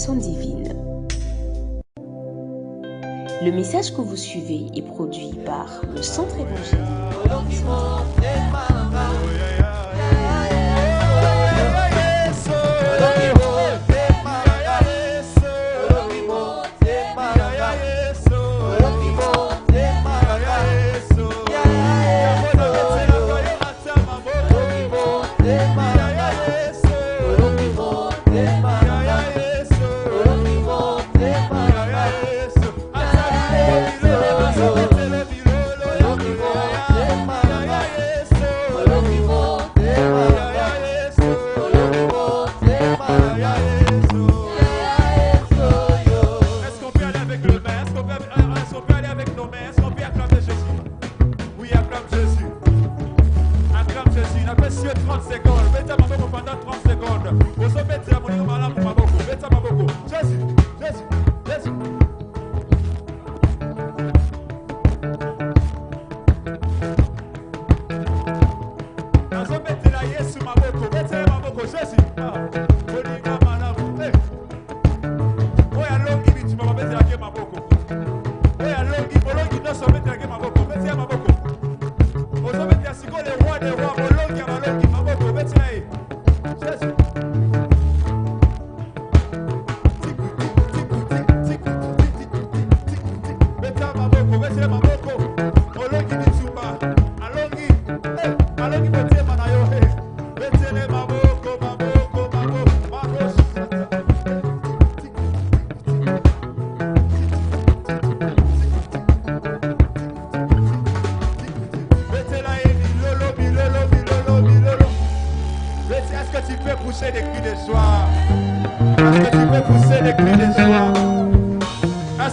révélation divine. Le message que vous suivez est produit par le Centre évangélique.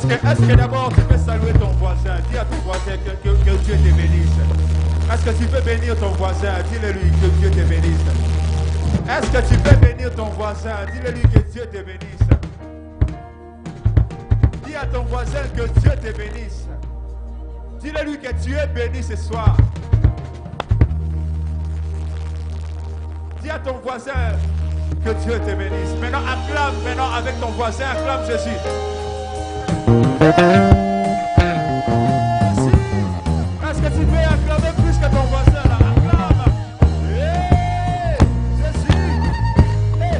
Est-ce que d'abord tu peux saluer ton voisin, dis à ton voisin que Dieu te bénisse. Est-ce que tu peux bénir ton voisin, dis-le-lui que Dieu te bénisse. Est-ce que tu peux bénir ton voisin, dis-le-lui que Dieu te bénisse. Dis à ton voisin que Dieu te bénisse. Dis-le-lui que tu es béni ce soir. Dis à ton voisin que Dieu te bénisse. Maintenant acclame, maintenant avec ton voisin, acclame Jésus. Est-ce que tu peux acclamer plus que ton voisin là? Acclame. Hey, Jésus. Hey,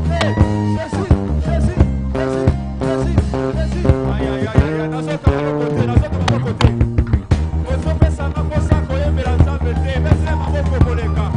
hey, Jésus, Jésus, Jésus, Jésus, Jésus. Aïe, aïe, aïe, aïe. Nous sommes à mon côté, nous sommes à mon côté. Nous sommes à mon côté, nous sommes à mon côté. Mais c'est ma mon côté, les gars.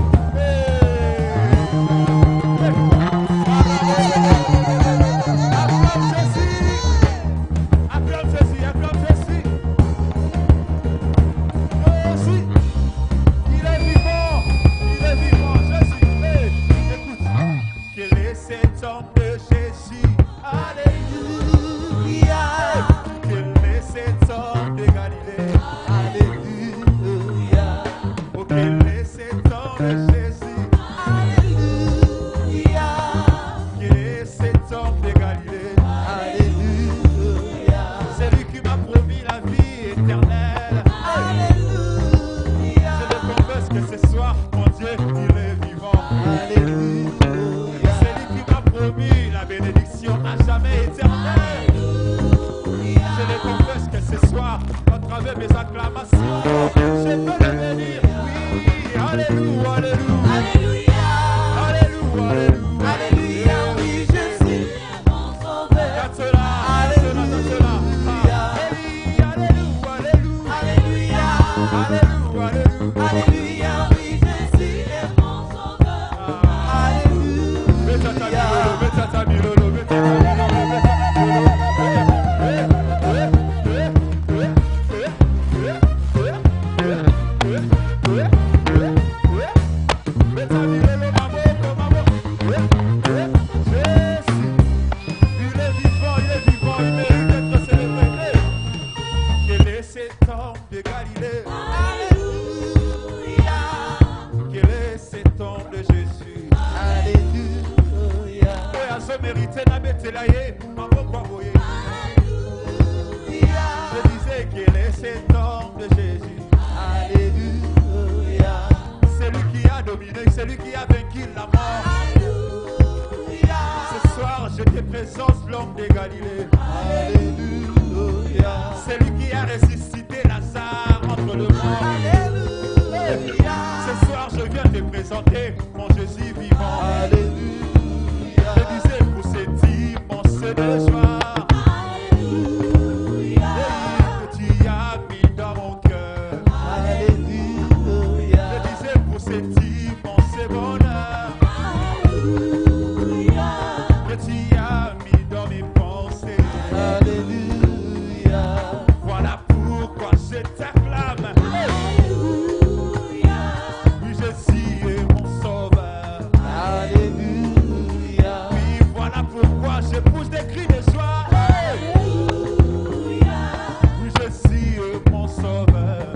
Je disais qu'il est cet homme de Jésus. Alléluia. C'est lui qui a dominé, c'est lui qui a vaincu la mort. Alléluia. Ce soir, je te présente l'homme de Galilée. Alléluia. C'est lui qui a ressuscité Lazare entre le mort. Alléluia. Ce soir, je viens te présenter mon Jésus vivant. Alléluia. Je disais pour cet immense de joie. Alléluia. Que tu as mis dans mon cœur. Alléluia. Je disais pour cet immense bonheur. Que tu as mis dans mes pensées. Alléluia. Voilà pourquoi je t'acclame. Oui, Jésus est mon sauveur. Alléluia. Oui, voilà pourquoi je pousse des cris de joie. Oui, Jésus est mon sauveur.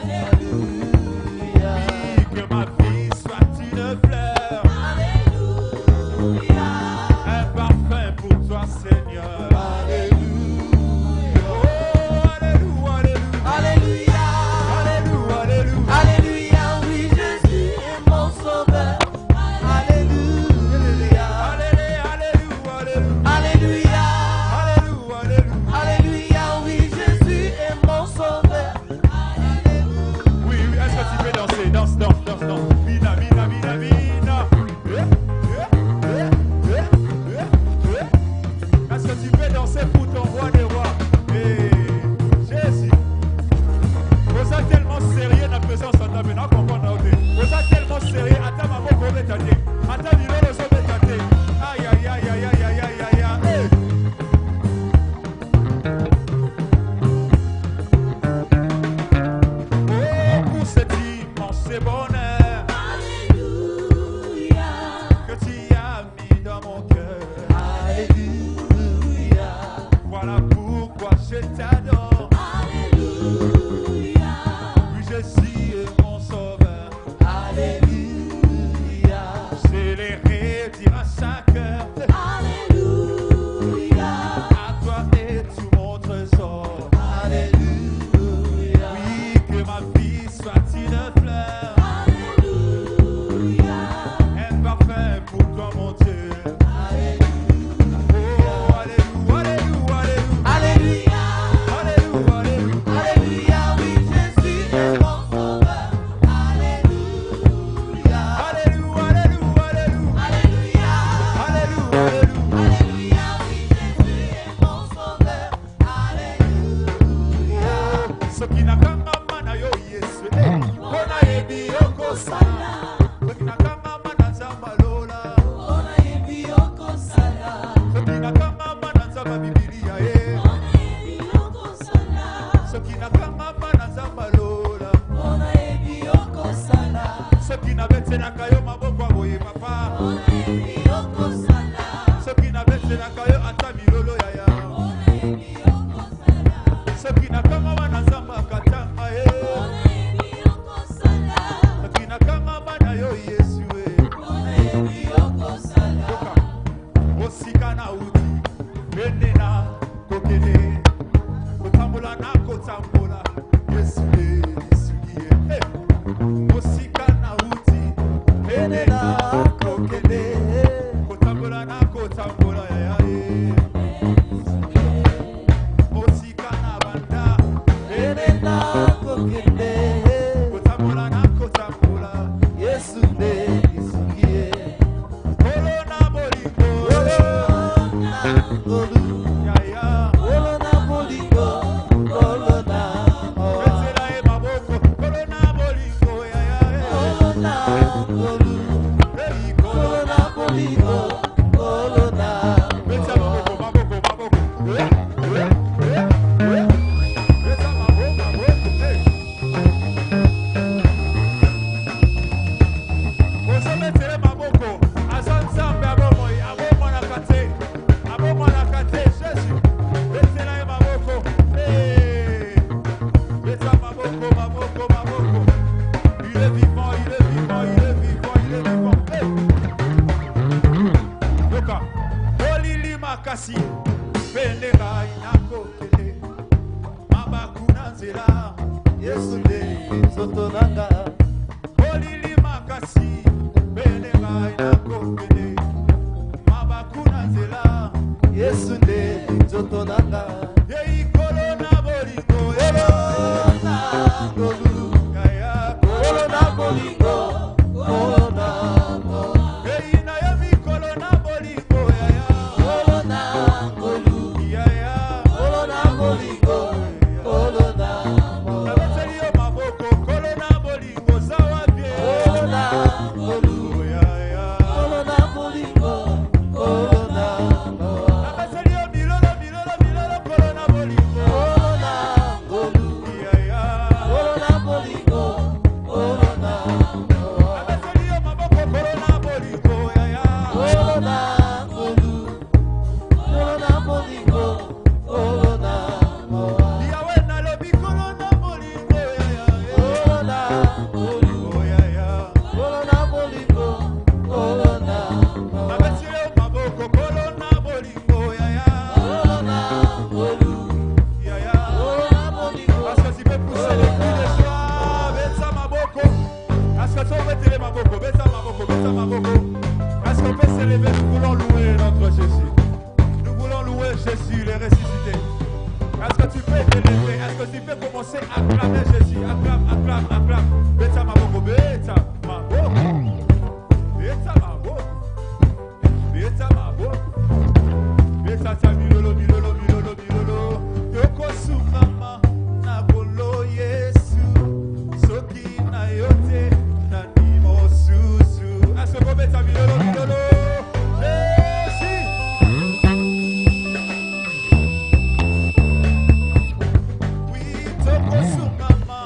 Alléluia. Oui, que ma vie soit une fleur. Un parfum pour toi, Seigneur. Alléluia. Oh, alléluia, alléluia. Alléluia. Alléluia, alléluia. Alléluia, oui, Jésus est mon sauveur. Alléluia. Alléluia, alléluia, alléluia. Alléluia. Alléluia, alléluia. Alléluia, oui, Jésus est mon sauveur. Oui, oui, est-ce que tu peux danser? Danse, danse, danse, danse. Mina, mina, mina, mina. Est-ce que tu peux danser pour ton roi des rois? Hey, Jésus. Vous êtes tellement sérieux dans la présence de ta vie. Non, comprends, vous êtes tellement sérieux. Attends, maman, pour me tâter. Attends, il va le sauver tâter. Aïe, aïe, aïe, aïe, aïe, aïe, aïe, aïe, aïe. Hey. Oh, pour cet immense bonheur que tu as mis dans mon cœur. Alléluia. Voilà pourquoi je t'adore. Oui, Jésus est mon sauveur. Alléluia. C'est les redire à chaque heure. À toi est tout mon trésor. Alléluia. Oui, que ma vie soit une fleur. Un parfum pour toi, mon Dieu. Oh, alléluia, alléluia, alléluia. Alléluia. Alléluia, alléluia. Alléluia, oui, Jésus est mon sauveur. Alléluia. Alléluia, alléluia, alléluia. Alléluia. Alléluia, alléluia. Alléluia, oui, Jésus est mon sauveur. Alléluia. Soki nakangama na yo Yesu, mpona yebi okosala. Soki nakangama na nzamba lola. Soki nakangama na nzamba Bibilia ye. Soki nakangama na nzamba lola. Soki nabetelaka yo maboko ya boye papa. Soki nabetelaka yo ata milolo yaya. Soki nakangama na nzamba katanga ye. Soki nakangama na yo Yesu ye. Yoka, osika na uti, bende na kokele. Kotambola na kotambola, Yesu ye, Yesu ye. Hey! Osika na uti, bende na kokele. Kotambola na kotambola ya ya ye. Osika na banda, bende na Kokende. kotambola na kotambola. Yesu ne isukie. Kolo na bolingo, Olu. ya ya. Olo na bolingo. Olo na. Betela e maboko, kolo na bolingo, ya ya. Olo na. Olu. Hey, Olo kolo na bolingo. Olo na. Beta maboko, maboko, maboko. Beta maboko, maboko. Hey. Ozometele maboko, aza nzambe abomoi, abomoi na kate, abomoi na kate, Jésus. Betela e maboko. Hey. Beta maboko, maboko, maboko. Il est vivant, il est vivant, il est vivant, il est vivant. Hey. Yoka, olili makasi, pende ngai nakokende, mabaku na nzela. Yesu ne nzoto nanga. Olili makasi, pende ngai nakokende, mabaku na nzela. Yesu nde nzoto nanga. Yei kolona bolingo yaya. Kolona ngolu. Yaya Kolona bolingo. Kolona ngolu. Yei na yami kolona bolingo yaya. Kolona ngolu. Yaya Kolona bolingo. Kolona ngolu. Abeseli yo maboko kolona bolingo sawa bien. Kolona ngolu. Yaya Kolona bolingo. Kolona ngolu. Abeseli yo milolo milolo milolo kolona bolingo. Kolona ngolu. Yaya Kolona bolingo. Kolona ngolu. Abeseli yo maboko kolona bolingo yaya. Kolona ngolu. Kolona bolingo. Kolona ngolu. Yawe nalobi kolona bolingo yaya. Kolona ngolu. Oh yaya Kolona bolingo. Kolona ngolu. Abeseli yo maboko kolona bolingo yaya. Kolona ngolu. Yaya Kolona bolingo. Parce que tu peux pousser les cris de joie, besa maboko. Est-ce que tu peux te lever maboko, besa maboko, besa maboko. Est-ce qu'on peut se lever, nous voulons louer notre Jésus. Nous voulons louer Jésus, le ressuscité. Est-ce que tu peux te lever, est-ce que tu peux commencer à acclamer Jésus, acclame, acclame, acclame. Besa maboko, besa maboko. Besa maboko. Besa maboko. Besa ta milolo, milolo, milolo, milolo. Yoko su mama na bolo Yesu. Soki na yote na nimo susu. Est-ce qu'on met ta milolo, milolo? Jésus. Oui, toko su mama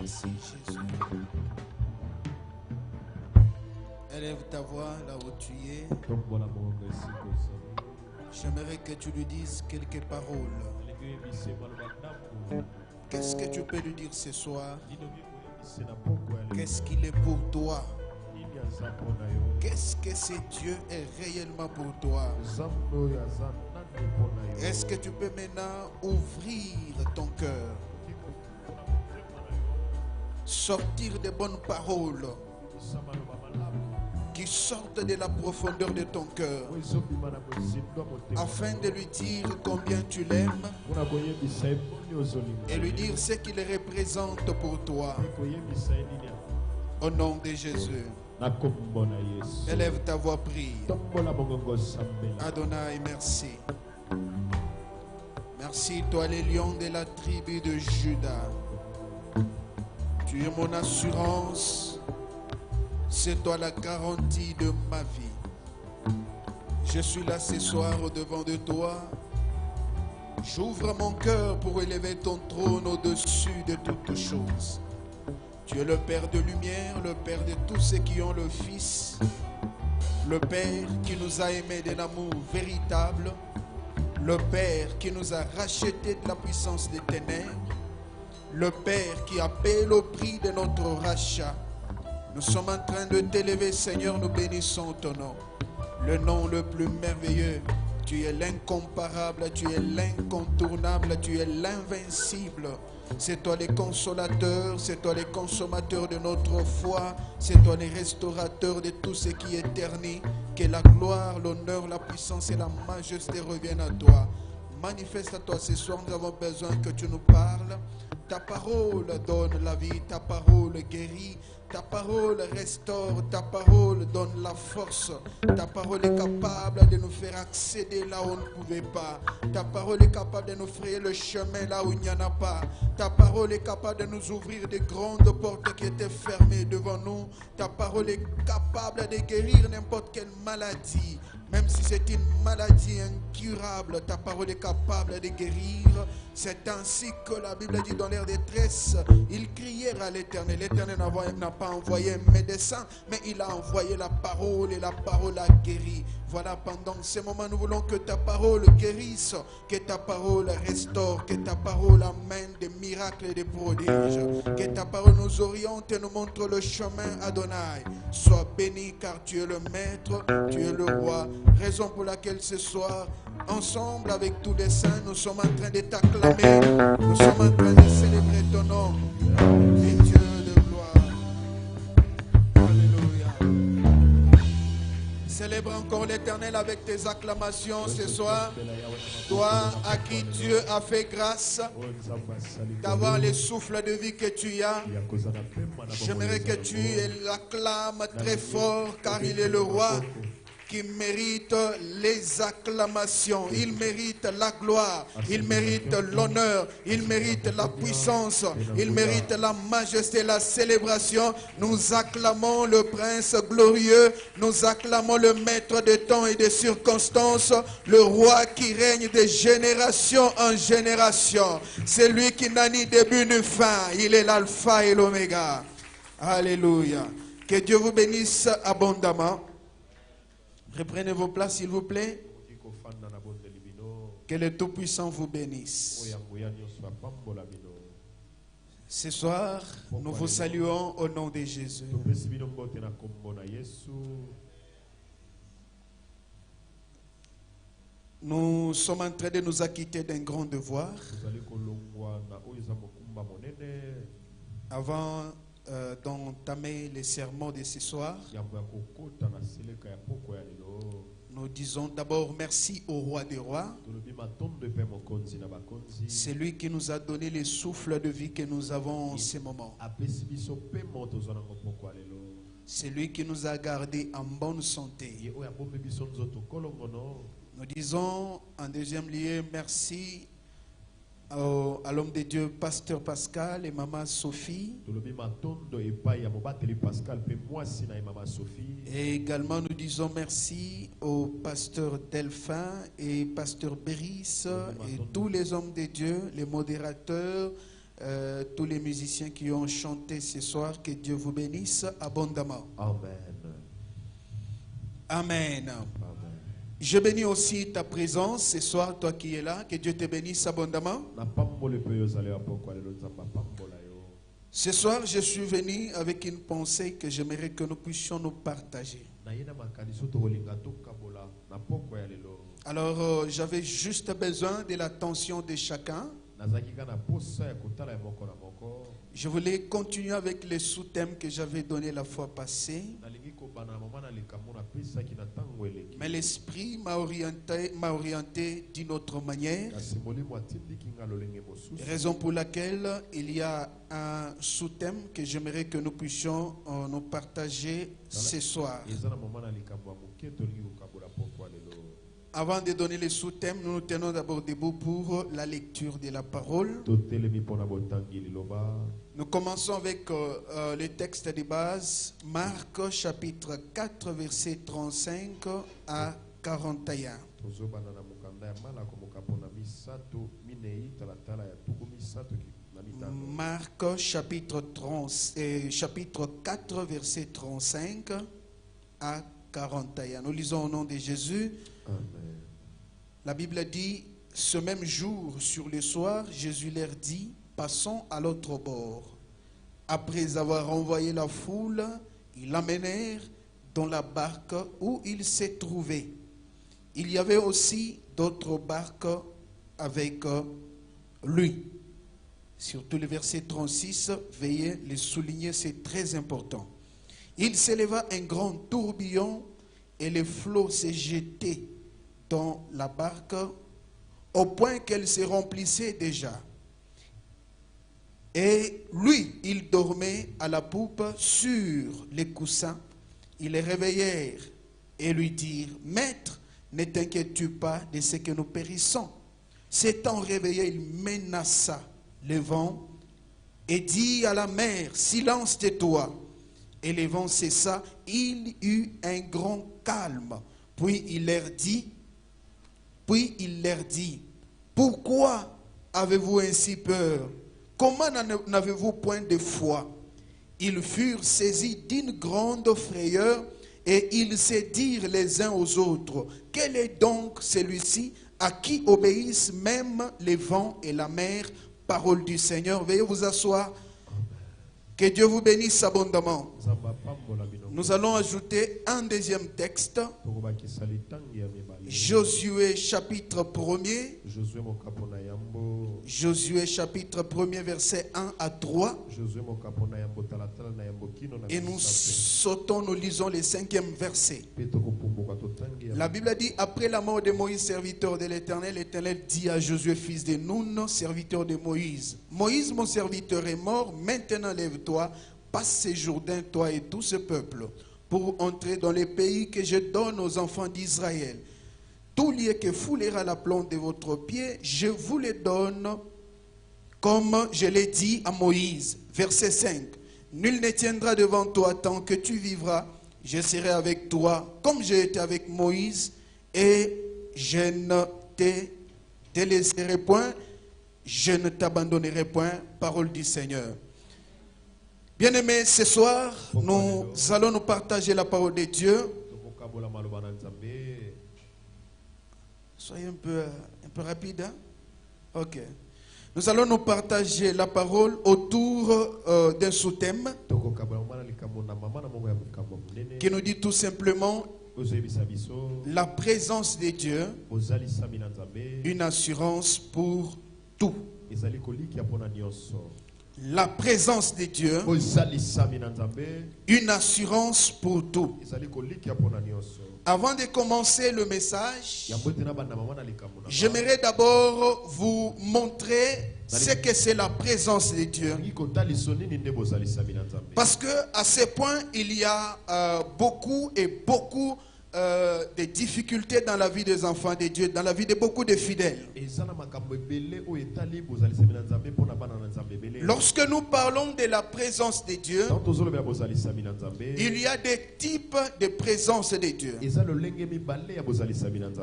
Merci Jésus. Élève ta voix là où tu es. J'aimerais que tu lui dises quelques paroles. Qu'est-ce que tu peux lui dire ce soir? Qu'est-ce qu'il est pour toi? Qu'est-ce que ce Dieu est réellement pour toi? Est-ce que tu peux maintenant ouvrir ton cœur? Sortir des bonnes paroles qui sortent de la profondeur de ton cœur afin de lui dire combien tu l'aimes et lui dire ce qu'il représente pour toi. Au nom de Jésus. Élève ta voix, prie. Adonai, merci. Merci, toi, les lions de la tribu de Juda. Tu es mon assurance. C'est toi la garantie de ma vie. Je suis là ce soir au-devant de toi. J'ouvre mon cœur pour élever ton trône au-dessus de toutes choses. Tu es le Père de lumière, le Père de tous ceux qui ont le Fils, le Père qui nous a aimés d'un amour véritable, le Père qui nous a rachetés de la puissance des ténèbres, le Père qui a payé le prix de notre rachat. Nous sommes en train de t'élever, Seigneur, nous bénissons ton nom, le nom le plus merveilleux. Tu es l'incomparable, tu es l'incontournable, tu es l'invincible. C'est toi le consolateur, c'est toi le consommateur de notre foi, c'est toi le restaurateur de tout ce qui est terni. Que la gloire, l'honneur, la puissance et la majesté reviennent à toi. Manifeste à toi ce soir, nous avons besoin que tu nous parles. Ta parole donne la vie, ta parole guérit, ta parole restaure, ta parole donne la force. Ta parole est capable de nous faire accéder là où on ne pouvait pas. Ta parole est capable de nous frayer le chemin là où il n'y en a pas. Ta parole est capable de nous ouvrir des grandes portes qui étaient fermées devant nous. Ta parole est capable de guérir n'importe quelle maladie. Même si c'est une maladie incurable, ta parole est capable de guérir. C'est ainsi que la Bible dit dans leur détresse, ils crièrent à l'Éternel. L'Éternel n'a pas envoyé un médecin, mais il a envoyé la parole et la parole a guéri. Voilà, pendant ces moments, nous voulons que ta parole guérisse, que ta parole restaure, que ta parole amène des miracles et des prodiges, que ta parole nous oriente et nous montre le chemin, Adonai. Sois béni car tu es le maître, tu es le roi. Raison pour laquelle ce soir, ensemble avec tous les saints, nous sommes en train de t'acclamer, nous sommes en train de célébrer ton nom, et Dieu de gloire. Alléluia. Célèbre encore l'Éternel avec tes acclamations ce soir. Toi à qui Dieu a fait grâce d'avoir le souffle de vie que tu as. J'aimerais que tu l'acclames très fort car il est le roi. qui mérite les acclamations, il mérite la gloire, il mérite l'honneur, il mérite la puissance, il mérite la majesté, la célébration. Nous acclamons le Prince glorieux, nous acclamons le Maître de temps et de circonstances, le Roi qui règne de génération en génération. C'est lui qui n'a ni début ni fin, il est l'alpha et l'oméga. Alléluia. Que Dieu vous bénisse abondamment. Reprenez vos places, s'il vous plaît. Que le Tout-Puissant vous bénisse. Ce soir, nous vous saluons au nom de Jésus. Nous sommes en train de nous acquitter d'un grand devoir. Avant d'entamer les sermons de ce soir, nous disons d'abord merci au Roi des Rois. C'est lui qui nous a donné le souffle de vie que nous avons en ce moment. C'est lui qui nous a gardés en bonne santé. Nous disons en deuxième lieu merci à l'homme de Dieu, Pasteur Pascal et Maman Sophie. Et également nous disons merci au Pasteur Delphin et Pasteur Béris et tous les hommes de Dieu, les modérateurs, tous les musiciens qui ont chanté ce soir. Que Dieu vous bénisse abondamment. Amen. Amen. Je bénis aussi ta présence ce soir, toi qui es là. Que Dieu te bénisse abondamment. Ce soir, je suis venu avec une pensée que j'aimerais que nous puissions nous partager. Alors, j'avais juste besoin de l'attention de chacun. Je voulais continuer avec les sous-thèmes que j'avais donnés la fois passée. Mais l'Esprit m'a orienté d'une autre manière. Raison pour laquelle il y a un sous-thème que j'aimerais que nous puissions nous partager ce soir. Avant de donner les sous-thèmes, nous nous tenons d'abord debout pour la lecture de la parole. Nous commençons avec le texte de base, Marc chapitre 4, verset 35 à 41. Marc chapitre 4, verset 35 à 41. Nous lisons au nom de Jésus. Amen. La Bible dit, ce même jour, sur le soir, Jésus leur dit, passons à l'autre bord. Après avoir envoyé la foule, ils l'amenèrent dans la barque où il s'est trouvé. Il y avait aussi d'autres barques avec lui. Surtout le verset 36, veuillez le souligner, c'est très important. Il s'éleva un grand tourbillon et les flots se jetaient dans la barque au point qu'elle se remplissait déjà. Et lui, il dormait à la poupe sur les coussins. Ils les réveillèrent et lui dirent, « Maître, ne t'inquiètes-tu pas de ce que nous périssons ?» S'étant réveillé, il menaça le vent et dit à la mer, « Silence, tais-toi !» Et le vent cessa, il eut un grand calme. Puis il leur dit, pourquoi avez-vous ainsi peur? Comment n'avez-vous point de foi? Ils furent saisis d'une grande frayeur et ils se dirent les uns aux autres, quel est donc celui-ci à qui obéissent même les vents et la mer? Parole du Seigneur. Veuillez vous asseoir. Que Dieu vous bénisse abondamment. Nous allons ajouter un deuxième texte. Josué chapitre 1er. Josué chapitre 1er verset 1 à 3. Et nous sautons, nous lisons le 5e verset. La Bible dit, après la mort de Moïse, serviteur de l'Éternel, l'Éternel dit à Josué, fils de Nun, serviteur de Moïse, Moïse, mon serviteur, est mort, maintenant lève-toi, passe ce Jourdain, toi et tout ce peuple, pour entrer dans les pays que je donne aux enfants d'Israël. Tout lieu que foulera la plante de votre pied, je vous le donne, comme je l'ai dit à Moïse. Verset 5. Nul ne tiendra devant toi tant que tu vivras. Je serai avec toi, comme j'ai été avec Moïse, et je ne te délaisserai point, je ne t'abandonnerai point. Parole du Seigneur. Bien-aimés, ce soir, nous allons nous partager la parole de Dieu. Soyez un peu rapide. Hein? Ok. Nous allons nous partager la parole autour d'un sous-thème qui nous dit tout simplement la présence de Dieu, une assurance pour tout. La présence de Dieu, une assurance pour tout. Avant de commencer le message, j'aimerais d'abord vous montrer ce que c'est la présence de Dieu. Parce que à ce point, il y a beaucoup de difficultés dans la vie des enfants de Dieu, dans la vie de beaucoup de fidèles. Lorsque nous parlons de la présence de Dieu, il y a des types de présence de Dieu.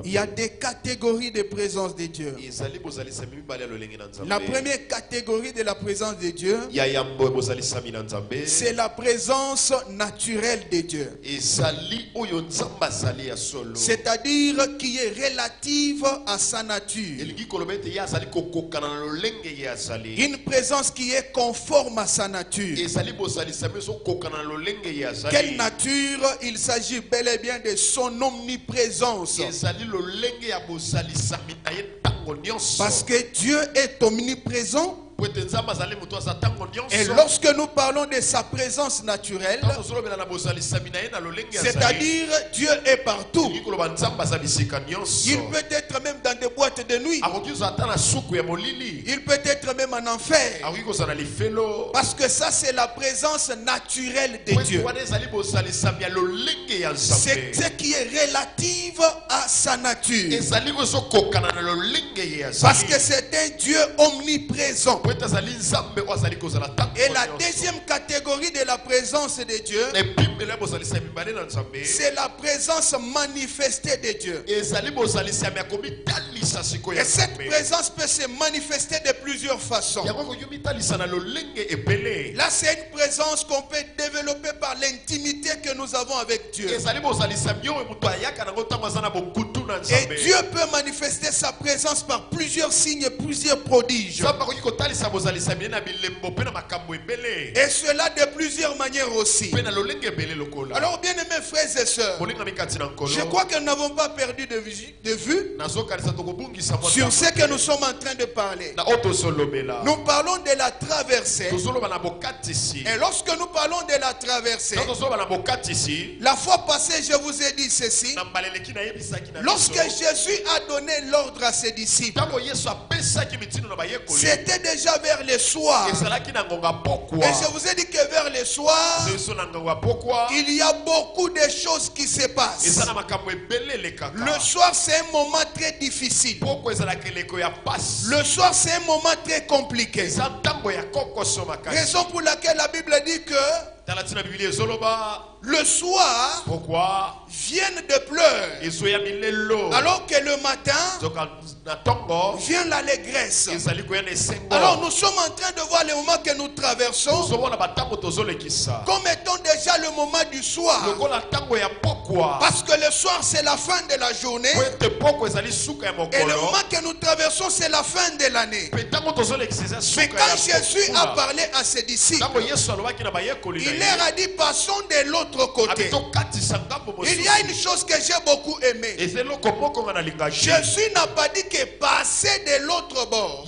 Il y a des catégories de présence de Dieu. La première catégorie de la présence de Dieu, c'est la présence naturelle de Dieu. C'est-à-dire qui est relative à sa nature. Une présence qui est conforme à sa nature. Quelle nature? Il s'agit bel et bien de son omniprésence. Parce que Dieu est omniprésent. Et lorsque nous parlons de sa présence naturelle, c'est-à-dire Dieu est partout. Il peut être même dans des boîtes de nuit. Il peut être même en enfer. Parce que ça, c'est la présence naturelle de Dieu. C'est ce qui est relative à sa nature. Parce que c'est un Dieu omniprésent. Et la deuxième catégorie de la présence de Dieu, c'est la présence manifestée de Dieu. Et cette présence peut se manifester de plusieurs façons. Là, c'est une présence qu'on peut développer par l'intimité que nous avons avec Dieu. Et Dieu peut manifester sa présence par plusieurs signes et plusieurs prodiges. Et cela de plusieurs manières aussi. Alors, bien aimés frères et sœurs, je crois que nous n'avons pas perdu de vue sur ce que nous sommes en train de parler. Nous parlons de la traversée. Et lorsque nous parlons de la traversée, la fois passée, je vous ai dit ceci. Lorsque Jésus a donné l'ordre à ses disciples, c'était déjà vers le soir. Et je vous ai dit que vers le soir, il y a beaucoup de choses qui se passent. Le soir, c'est un moment très difficile. Le soir, c'est un moment très compliqué. Raison pour laquelle la Bible dit que le soir viennent de pleurs, alors que le matin vient l'allégresse. Alors nous sommes en train de voir le moment que nous traversons comme étant déjà le moment du soir. Parce que le soir, c'est la fin de la journée. Et le moment que nous traversons, c'est la fin de l'année. Mais quand Jésus a parlé à ses disciples, il leur a dit, passons de l'autre côté. Il y a une chose que j'ai beaucoup aimée. Jésus n'a pas dit que passer de l'autre bord,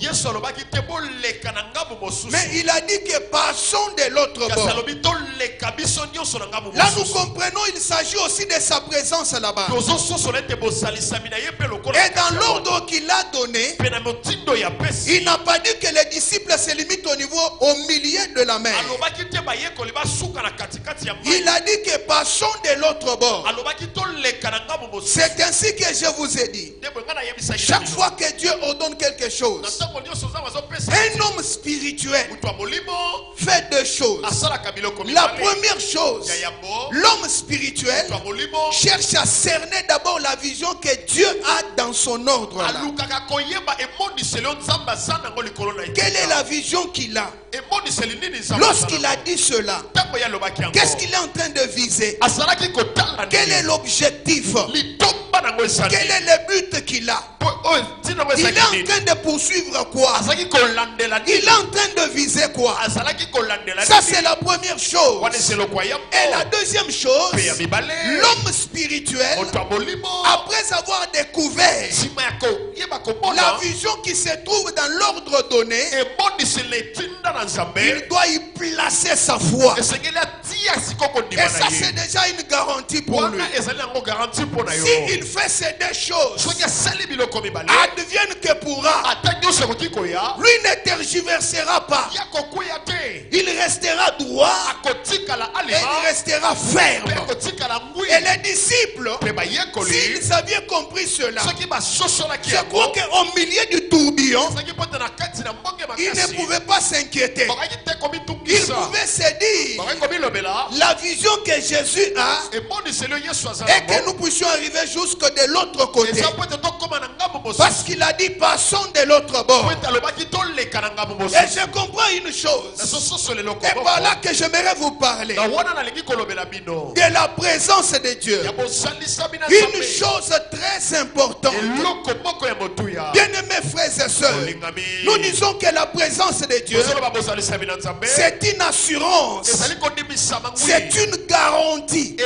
mais il a dit que passons de l'autre bord. Là nous comprenons, il s'agit aussi de sa présence là-bas. Et dans l'ordre qu'il a donné, il n'a pas dit que les disciples se limitent au milieu de la mer. Il a dit que passons de l'autre bord. C'est ainsi que je vous ai dit. Chaque fois que Dieu ordonne quelque chose, un homme spirituel fait deux choses. La première chose, l'homme spirituel cherche à cerner d'abord la vision que Dieu a dans son ordre là. Quelle est la vision qu'il a? Lorsqu'il a dit cela, qu'est-ce qu'il est en train de viser? Quel est l'objectif? Quel est le but qu'il a? Il est en train de poursuivre quoi? Il est en train de viser quoi? Ça c'est la première chose. Et la deuxième chose, l'homme spirituel, après avoir découvert la vision qui se trouve dans l'ordre donné, il doit y placer sa foi. Et ça c'est déjà une garantie pour lui. Si il fait ces deux choses, advienne que pourra, lui ne tergiversera pas. Il restera droit et il restera ferme. Et les disciples, s'ils avaient compris cela, je crois qu'au milieu du tourbillon, ils ne pouvaient pas s'inquiéter. Ils pouvaient se dire, la vision que Jésus a est que nous puissions arriver jusque de l'autre côté. Parce qu'il a dit passons de l'autre bord. Et je comprends une chose. Et voilà que j'aimerais vous parler de la présence de Dieu. Une chose très importante. Bien-aimés frères et sœurs, nous disons que la présence de Dieu, c'est une assurance, c'est une garantie.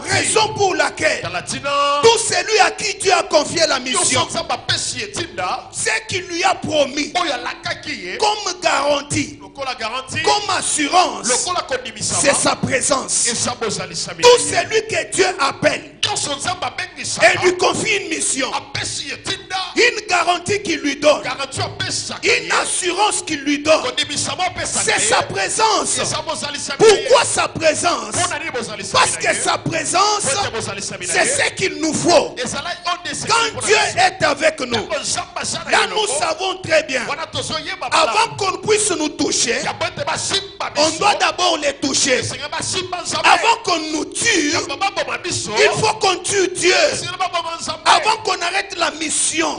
Raison pour laquelle tout celui à qui Dieu a confié la mission, ce qu'il lui a promis comme garantie, comme assurance, c'est sa présence. Tout celui que Dieu appelle et lui confie une mission, une garantie qu'il lui donne, une assurance qu'il lui donne, c'est sa présence. Pourquoi sa présence? Parce que sa présence, c'est ce qu'il nous faut. Quand Dieu est avec nous, là nous savons très bien, avant qu'on puisse nous toucher, on doit d'abord les toucher. Avant qu'on nous tue, il faut qu'on tue Dieu. Avant qu'on arrête la mission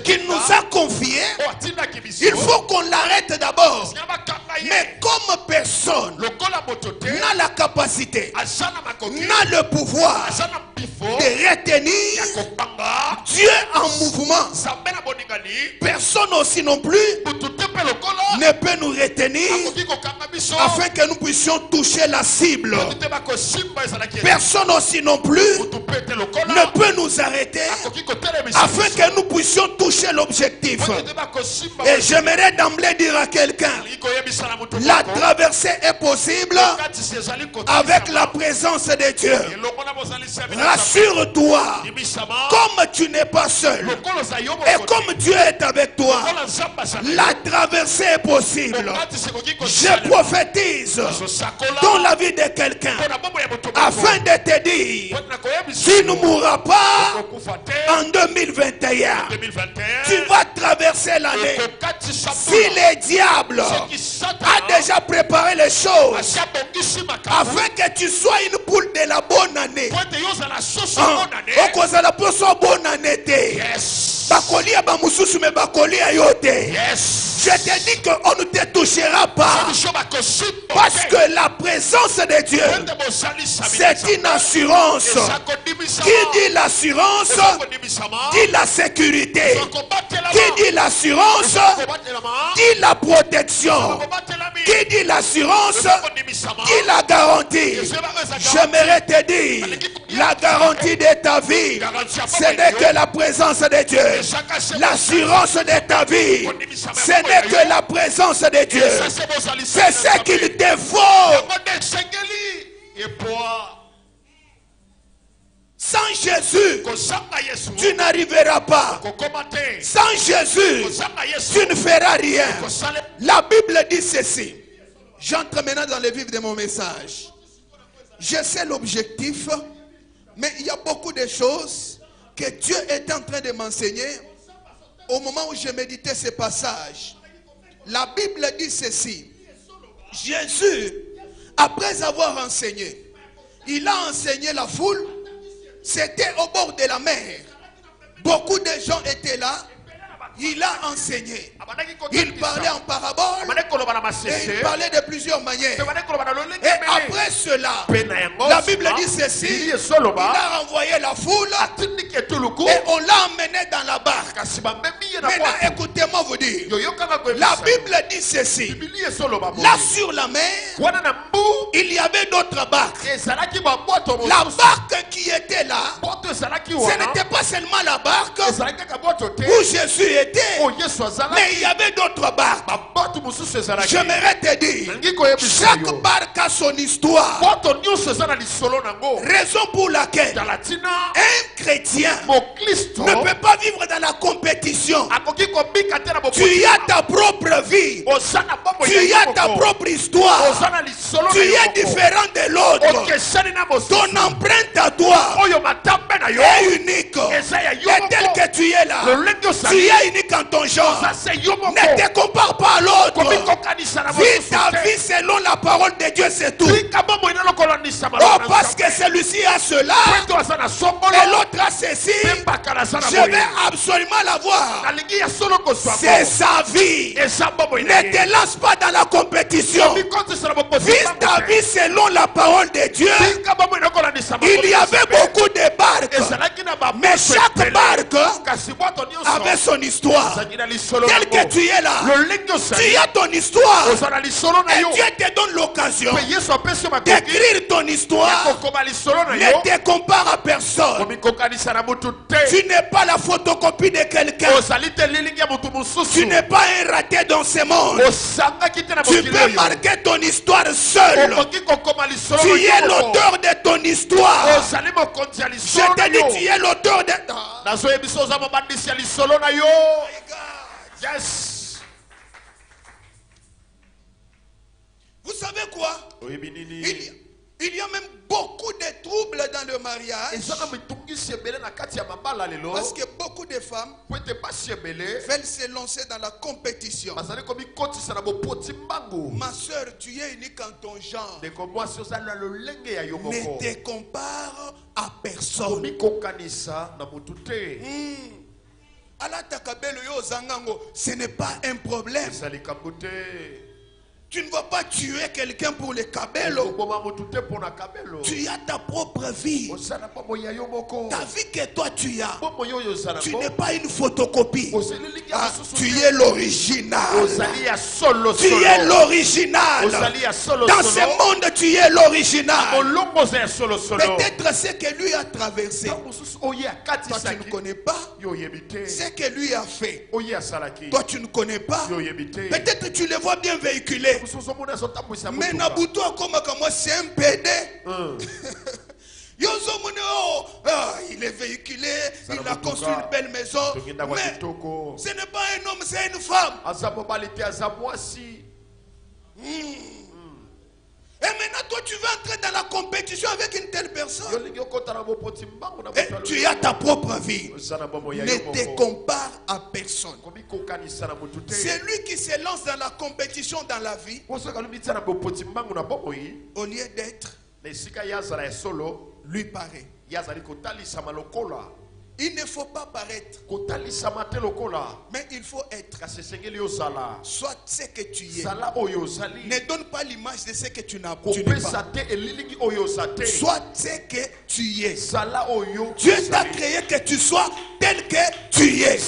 qu'il nous a confiée, il faut qu'on l'arrête d'abord. Mais comme personne n'a la capacité, n'a le pouvoir de retenir Dieu en mouvement, personne aussi non plus ne peut nous retenir afin que nous puissions toucher la cible. Personne aussi non plus ne peut nous arrêter afin que nous puissions toucher l'objectif. Et j'aimerais d'emblée dire à quelqu'un, la traversée est possible avec la présence de Dieu. Rassure-toi, comme tu n'es pas seul et comme Dieu est avec toi, la traversée est possible. Je prophétise dans la vie de quelqu'un afin de te dire, tu ne mourras pas en 2021. Tu vas traverser l'année. Si le diable a déjà préparé les choses afin que tu sois une poule de la bonne année, bonne année. Bakolia bamususu me bakolia yote. Je te dis qu'on ne te touchera pas. Parce que la présence de Dieu, c'est une assurance. Qui dit l'assurance, dit la sécurité. Qui dit l'assurance, dit la protection. Qui dit l'assurance, dit la garantie. J'aimerais te dire, la garantie de ta vie, ce n'est que la présence de Dieu. L'assurance de ta vie, ce n'est que la présence de Dieu. C'est ce qu'il te faut. Sans Jésus, tu n'arriveras pas. Sans Jésus, tu ne feras rien. La Bible dit ceci. J'entre maintenant dans le vif de mon message. Je sais l'objectif, mais il y a beaucoup de choses que Dieu est en train de m'enseigner au moment où je méditais ce passage. La Bible dit ceci. Jésus, après avoir enseigné, il a enseigné la foule. C'était au bord de la mer. Beaucoup de gens étaient là. Il a enseigné. Il parlait en parabole. Et il parlait de plusieurs manières. Et après cela, la Bible dit ceci. Il a renvoyé la foule. Et on l'a emmené dans la barque. Maintenant, écoutez-moi vous dire. La Bible dit ceci. Là sur la mer, il y avait d'autres barques. La barque qui était là, ce n'était pas seulement la barque où Jésus était. Mais il y avait d'autres barques. J'aimerais te dire, chaque barque a son histoire. Raison pour laquelle un chrétien ne peut pas vivre dans la compétition. Tu as ta propre vie. Tu as ta propre histoire. Tu es différent de l'autre. Ton empreinte à toi est unique. Et tel que tu es là, tu es unique en ton genre. Ne te compare pas à l'autre. Vis ta vie selon la parole de Dieu, c'est tout. Oh, parce que celui-ci a cela et l'autre a ceci, je vais absolument l'avoir. C'est sa vie. Ne te lance pas dans la compétition. Vis ta vie selon la parole de Dieu. Il y avait beaucoup de barques, mais chaque barque avait son histoire. Tel que tu es là, tu as ton histoire. Et Dieu te donne l'occasion d'écrire ton histoire. Ne te compare à personne. Tu n'es pas la photocopie de quelqu'un. Tu n'es pas un raté dans ce monde. Tu peux marquer ton histoire seul. Tu es l'auteur de ton histoire. Je te dis, tu es l'auteur de... Yes. Vous savez quoi? Il y a même beaucoup de troubles dans le mariage. Parce que beaucoup de femmes veulent se lancer dans la compétition. Ma soeur, tu es unique en ton genre. Ne te compare à personne. Ce n'est pas un problème. Tu ne vas pas tuer quelqu'un pour le cabello. Tu as ta propre vie. Ta vie que toi tu as. Tu n'es pas une photocopie. Tu es l'original. Tu es l'original. Dans ce monde, tu es l'original. Peut-être ce que lui a traversé, toi tu ne connais pas. Ce que lui a fait, toi tu ne connais pas. Peut-être tu le vois bien véhiculé. Mais Nabuto comme moi c'est un PD. Il est véhiculé, il a construit une belle maison. Mais ce n'est pas un homme, c'est une femme. Et maintenant, toi, tu veux entrer dans la compétition avec une telle personne. Et tu as ta propre vie. Ne te compare à personne. C'est lui qui se lance dans la compétition dans la vie. Au lieu d'être, lui paraît. Il ne faut pas paraître, mais il faut être. Soit ce que tu es. Ne donne pas l'image de ce que tu n'as pas. Soit ce que tu es. Dieu t'a créé que tu sois tel que tu es.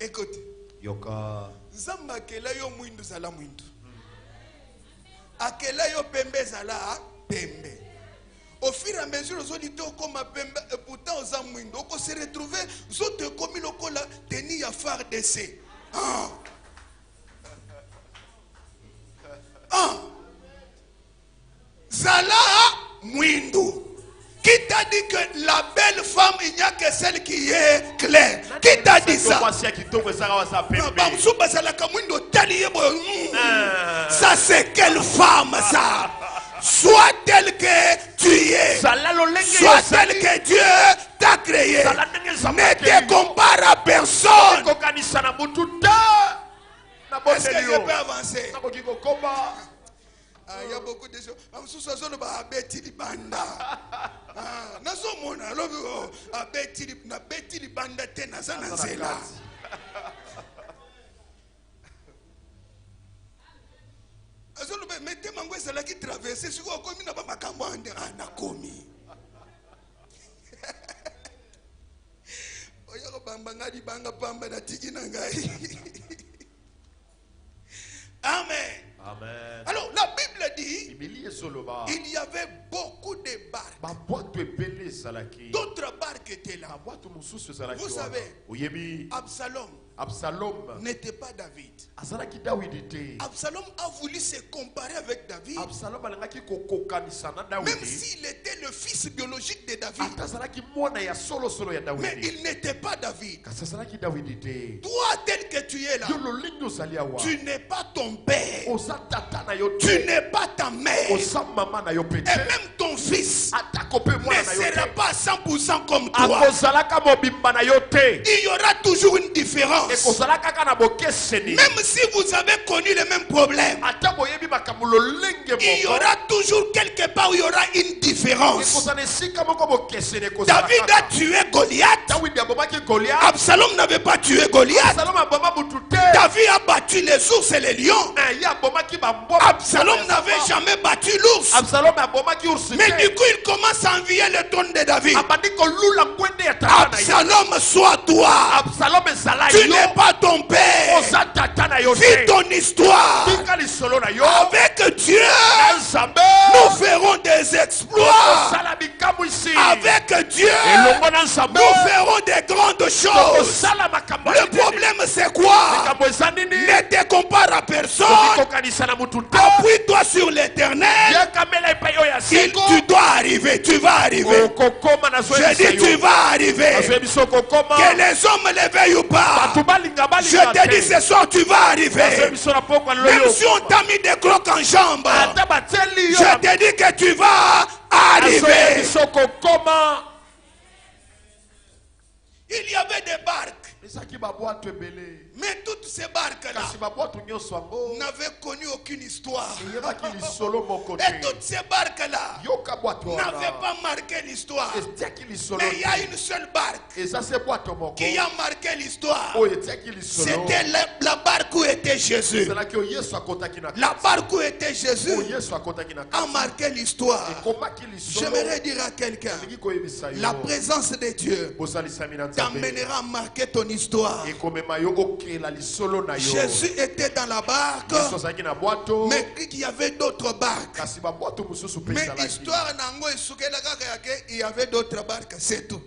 Écoute. Zamba kela yo mwindu zala mwindu. Akela yo pembe zala pembe. Au fur et à mesure, aux auditeurs comme pembe, et pourtant aux amwindu, on se retrouver, aux autres comme il a tenu à faire d'essai. Zala mwindu. Qui t'a dit que la belle femme, il n'y a que celle qui est claire? Qui t'a dit ça? Ça c'est quelle femme ça? Sois telle que tu es. Sois telle que Dieu t'a créé. Ne te compare à personne. Est-ce que je peux avancer? Il y a beaucoup de choses. Mettez mango ezala qui traverser sur komi na ba makambo ande ana komi. Oya ko bamba ngadi banga pamba na tiki na ngai. Amen. Amen. Alors la Bible dit il y avait beaucoup de barques. D'autres barques étaient là. Vous savez, Absalom n'était pas David. Absalom a voulu se comparer avec David. Même s'il était le fils biologique de David. Mais il n'était pas David. Toi tel que tu es là, tu n'es pas ton père. Tu n'es pas ta mère. Et même ton fils ne sera pas 100% comme toi. Il y aura toujours une différence. Même si vous avez connu les mêmes problèmes, il y aura toujours quelque part où il y aura une différence. David a tué Goliath. Absalom n'avait pas tué Goliath. David a battu les ours et les lions. Absalom n'avait jamais battu l'ours. Mais du coup il commence à envier le trône de David. Absalom, sois toi. Tu n'es pas ton père. Vis ton histoire. Avec Dieu, nous ferons des exploits. Avec Dieu, nous ferons des grandes choses. Le problème c'est quoi? Ne te compare à personne. Appuie-toi sur l'Éternel. Tu dois arriver, tu vas arriver. Je dis tu vas arriver. Que les hommes les veuillent ou pas, je te dis ce soir tu vas arriver. Même si on t'a mis des crocs en jambes, je te dis que tu vas arriver. Il y avait des barques. Mais toutes ces barques-là n'avaient connu aucune histoire. Et toutes ces barques-là n'avaient pas marqué l'histoire. Mais il y a une seule barque qui a marqué l'histoire. C'était la barque où était Jésus. La barque où était Jésus a marqué l'histoire. J'aimerais dire à quelqu'un, la présence de Dieu t'amènera à marquer ton histoire. Jésus était dans la barque, mais il y avait d'autres barques. Mais l'histoire il y avait d'autres barques, c'est tout.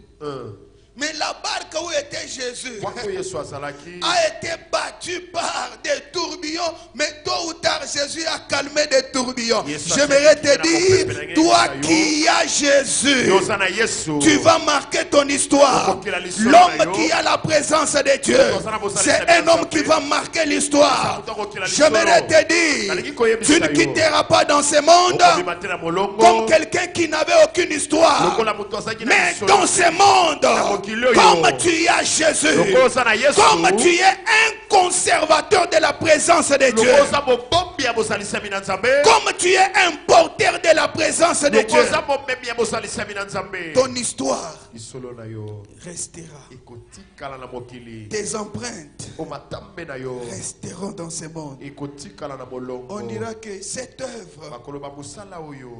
Mais la barque où était Jésus a été battue par des tourbillons. Mais tôt ou tard, Jésus a calmé des tourbillons. J'aimerais te dire, toi qui as Jésus, tu vas marquer ton histoire. L'homme qui a la présence de Dieu, c'est un homme qui va marquer l'histoire. J'aimerais te dire, tu ne quitteras pas dans ce monde comme quelqu'un qui n'avait aucune histoire. Mais dans ce monde, comme tu as Jésus, comme tu es un conservateur de la présence de Dieu, comme tu es un porteur de la présence de Dieu, ton histoire restera. Tes empreintes resteront dans ce monde. On dira que cette œuvre,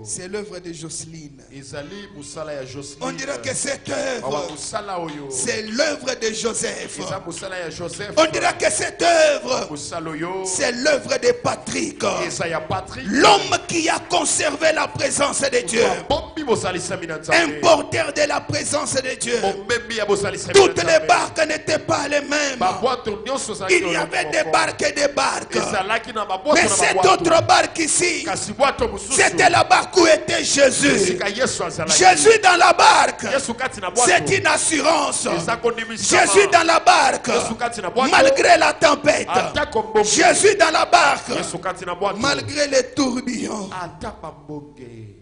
c'est l'œuvre de Jocelyne. On dira que cette œuvre, mosala oyo c'est l'œuvre de Joseph. eza mosala ya Joseph. On dira que cette œuvre, Mosala oyo c'est l'œuvre de Patrick, eza ya Patrick, l'homme qui a conservé la présence de Dieu, bombi bosalisami na Nzambe, un porteur de la présence de Dieu. momembi ya bosalisami na Toutes les Nzambe. barques n'étaient pas les mêmes. Babwato nyonso ezalaki Il y avait des barques et des barques. ezalaki na babwato Mais na cette babwato. autre barque ici, Kasi bwato mosusu c'était la barque où était Jésus. esika Yesu azalaki. Jésus dans la barque, Yesu kati na bwato c'est une assurance. eza kondimisama. Jésus dans la barque, Yesu kati na bwato malgré la tempête. ata kombonge. Jésus dans la barque, Yesu kati na bwato malgré les tourbillons. ata pambonge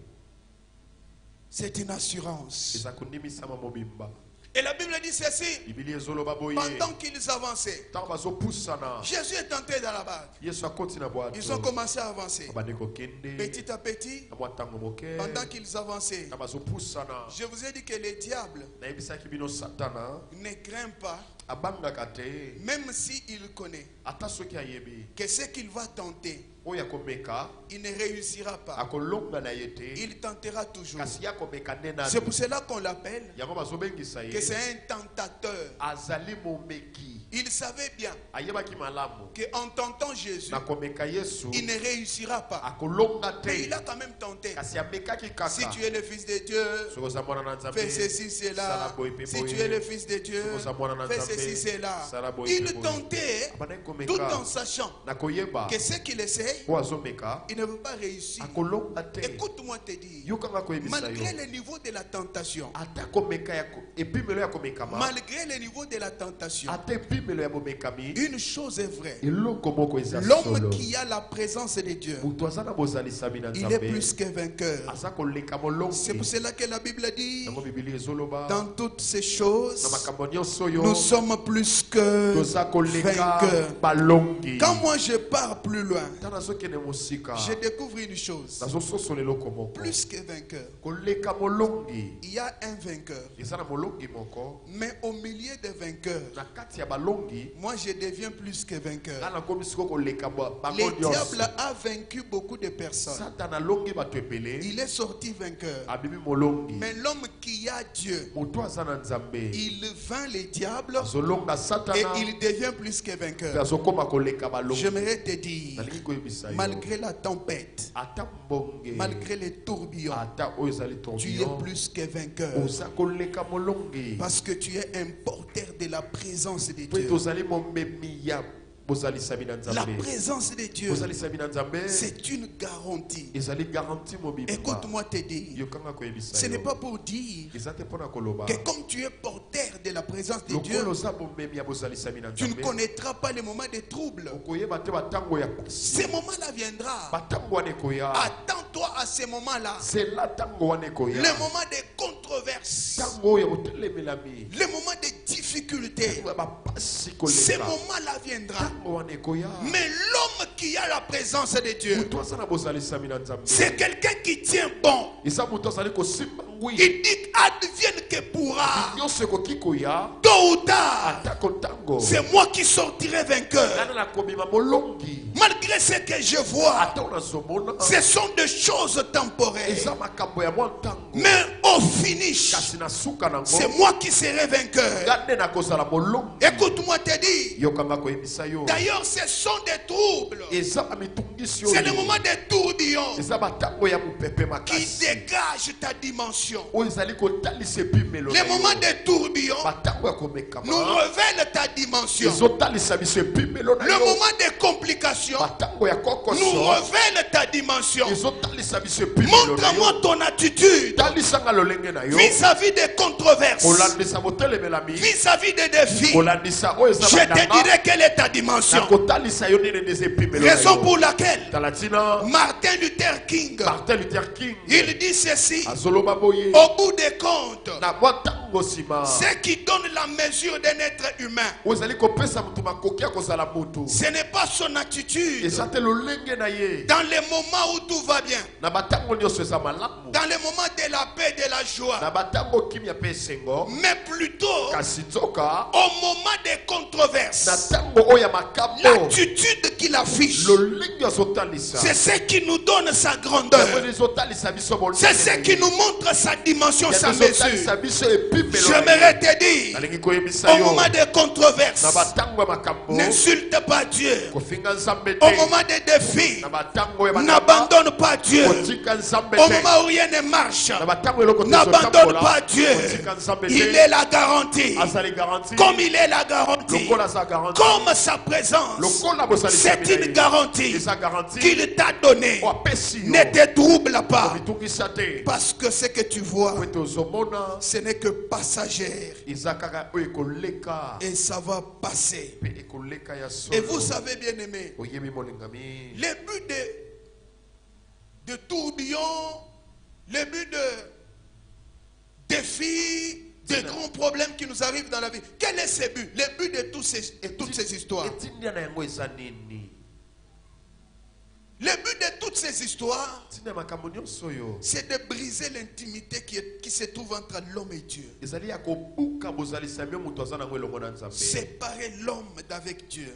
C'est une assurance. eza kondimisama mobimba. Et la Bible dit ceci, Biblia ezoloba boye pendant qu'ils avançaient, ntango bazopusana Jésus est entré dans la barque. Yesu akoti na bwato Ils ont commencé à avancer. abandi kokende Petit à petit, na mwa ntango moke pendant qu'ils avançaient, na bazopusana. je vous ai dit que le diable nayebisaki bino satana ne craint pas, abangaka te même s'il connaît ata soki ayebi que ce qu'il va tenter, oyo akomeka il ne réussira pas. akolonga na ye te Il tentera toujours. kasi akomeka nde nani. C'est pour cela qu'on l'appelle yango bazobengisa que ye c'est un tentateur. azali momeki. Il savait bien ayebaki malamu qu'en tentant Jésus, na komeka Yesu il ne réussira pas. akolonga Mais il te a quand même tenté. kasi amekaki kaka Si tu es le fils de Dieu, soki oza mwana na Nzambe fais ceci, sala cela. boye mpe Si tu boye. es le fils de Dieu, Soki oza mwana na fais Nzambe, ceci, cela. sala boye Il mpe boye. tentait abandaki tout komeka en sachant na koyeba que ce qu'il essaie, oyo azomeka il ne veut pas réussir. akolonga te. Écoute-moi te dire, yokanga koyebisa malgré yo le niveau de la tentation, ata komeka epimelo ya komekama malgré le niveau de la tentation, ata epimelo ya bomekami une chose est vraie. eloko moko eza L'homme solo qui a la présence de Dieu, moto aza na bozalisami na il est Nzambe plus que vainqueur. aza koleka C'est molongi. pour cela que la Bible dit, yango bibili ezoloba dans toutes ces na choses, makambo nyonso oyo nous sommes plus que toza koleka vainqueurs. balongi. Quand moi je pars plus loin, ntango nazokende mosika je découvre une chose, nazososola eloko moko plus que vainqueur. koleka molongi. Il y a un vainqueur, eza na molongi moko mais au milieu des vainqueurs, na kati ya balongi moi je deviens plus que vainqueur. nga nakomi siko koleka bango Le nyonso. diable a vaincu beaucoup de personnes. satana alongi bato ebele Il est sorti vainqueur. abimi molongi. Mais l'homme qui a Dieu, moto aza na Nzambe il vainc les diables azolonga et satana il devient plus que mpe vainqueur. azokoma koleka balongi. J'aimerais te dire, nalingi koyebisa yo malgré la tempête, ata mbonge malgré les tourbillons, ata oyo ezali tu es tourbillon plus que vainqueur. oza koleka molongi Parce que tu es un porteur de la présence de mpe Dieu. tozali momemi ya bozalisami na La Nzambe. présence de Dieu, bozalisami na Nzambe c'est une garantie. ezali garanti mobimba. Écoute-moi te dire, yokanga koyebisa ce n'est yo pas pour dire eza te mpona koloba que comme tu es porteur de la présence de Dieu, lokolo oza momemi ya bozalisami na tu ne Nzambe connaîtras pas les moments de trouble. okoyeba te batango ya pasi. Ce moment-là viendra. batango wana ekoya Attends-toi à ce moment-là. zela tango wana ekoya Le moment de controverse, tango oyo kotelemelami le moment de difficulté, tango ya bapasi ce koleka moment-là viendra. tango wana ekoya Mais l'homme qui a la présence de Dieu, moto aza na bozalisami na Nzambe c'est quelqu'un qui tient bon. eza moto azali kosimba ngwi Il dit advienne que pourra, nyonso ekoki koya tôt ou tard, atako ntango c'est moi qui sortirai vainqueur. nana nakobima molongi Malgré ce que je vois, ata oyo nazomona ce sont des choses temporaires. eza makambo ya mwa ntango Mais au finish, kasi na suka nango c'est moi qui serai vainqueur. nga nde nakozala molongi. Écoute-moi te dire, yokanga koyebisa yo d'ailleurs ce sont des troubles. eza bamitungisi C'est le oyo moment des tourbillons eza batango ya mopepe qui makasi dégagent ta dimension. oyo ezali kotalisa epimelo na Les moments yo. des tourbillons batango ya nous komekama révèlent ta dimension. ezotalisa biso epimelo na Le yo. moment des complications batango ya nous kokoso révèlent ta dimension. ezotalisa biso epimelo na Montre-moi yo. ton attitude talisanga lolenge na yo vis-à-vis des controverses, kolandisa botelemelami vis-à-vis des défis. kolandisa oyo eza Je te badanga dirai quelle est ta dimension. nakotalisa yo nini ndeza epimelo na Raison yo. pour laquelle tala ntina Martin Luther King, Martin Luther King il dit ceci, azoloba boye au bout des comptes, na mwa ntango nsima ce qui donne la mesure d'un être humain, oyo ezali kopesa moto makoki ya kozala moto ce n'est pas son attitude eza te lolenge na ye dans les moments où tout va bien, na batango nyonso eza malamu dans les moments de la paix et de la na joie, batango kimia mpe esengo mais plutôt kasi nzoka au moment des na controverses. ntango oyo ya makambo L'attitude qu'il affiche, lolenge azotalisa c'est ce qui nous donne sa grandeur. yango ezotalisa biso C'est ce qui nous montre sa dimension, sa mesure. ezotalisa biso epimelo J'aimerais te dire, au moment des controverses, n'insulte pas Dieu. Au moment des défis, n'abandonne pas Dieu. Au moment où rien ne marche, n'abandonne pas Dieu. Il est la garantie. Comme il est la garantie, comme sa présence, c'est une garantie qu'il t'a donnée. Ne te trouble pas, parce que ce que tu vois, ce n'est que passager et ça va passer. Et vous savez, bien aimé, le but de tourbillon, le but de défis, de grands problèmes qui nous arrivent dans la vie, quel est ce but? Le but de toutes ces histoires. Le but de toutes ces histoires, c'est de briser l'intimité qui se trouve entre l'homme et Dieu. Séparer l'homme d'avec Dieu.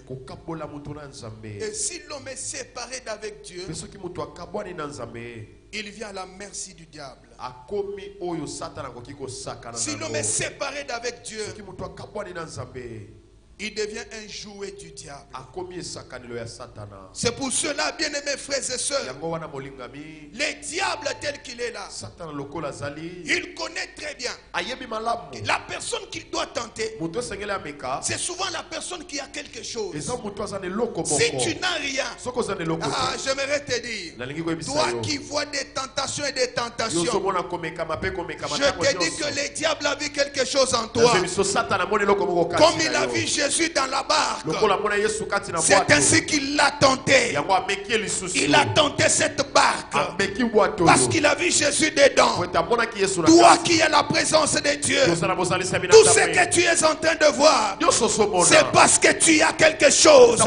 Et si l'homme est séparé d'avec Dieu, il vient à la merci du diable. Si l'homme est séparé d'avec Dieu, il devient un jouet du diable. C'est pour cela, bien-aimés frères et sœurs, le diable tel qu'il est là, il connaît très bien la personne qu'il doit tenter. C'est souvent la personne qui a quelque chose. Si tu n'as rien, j'aimerais te dire, toi qui vois des tentations et des tentations, je te dis que le diable a vu quelque chose en toi. Comme il a vu Jésus dans la barque, c'est ainsi qu'il l'a tenté. Il a tenté cette barque parce qu'il a vu Jésus dedans. Toi qui as la présence de Dieu, tout ce que tu es en train de voir, c'est parce que tu as quelque chose.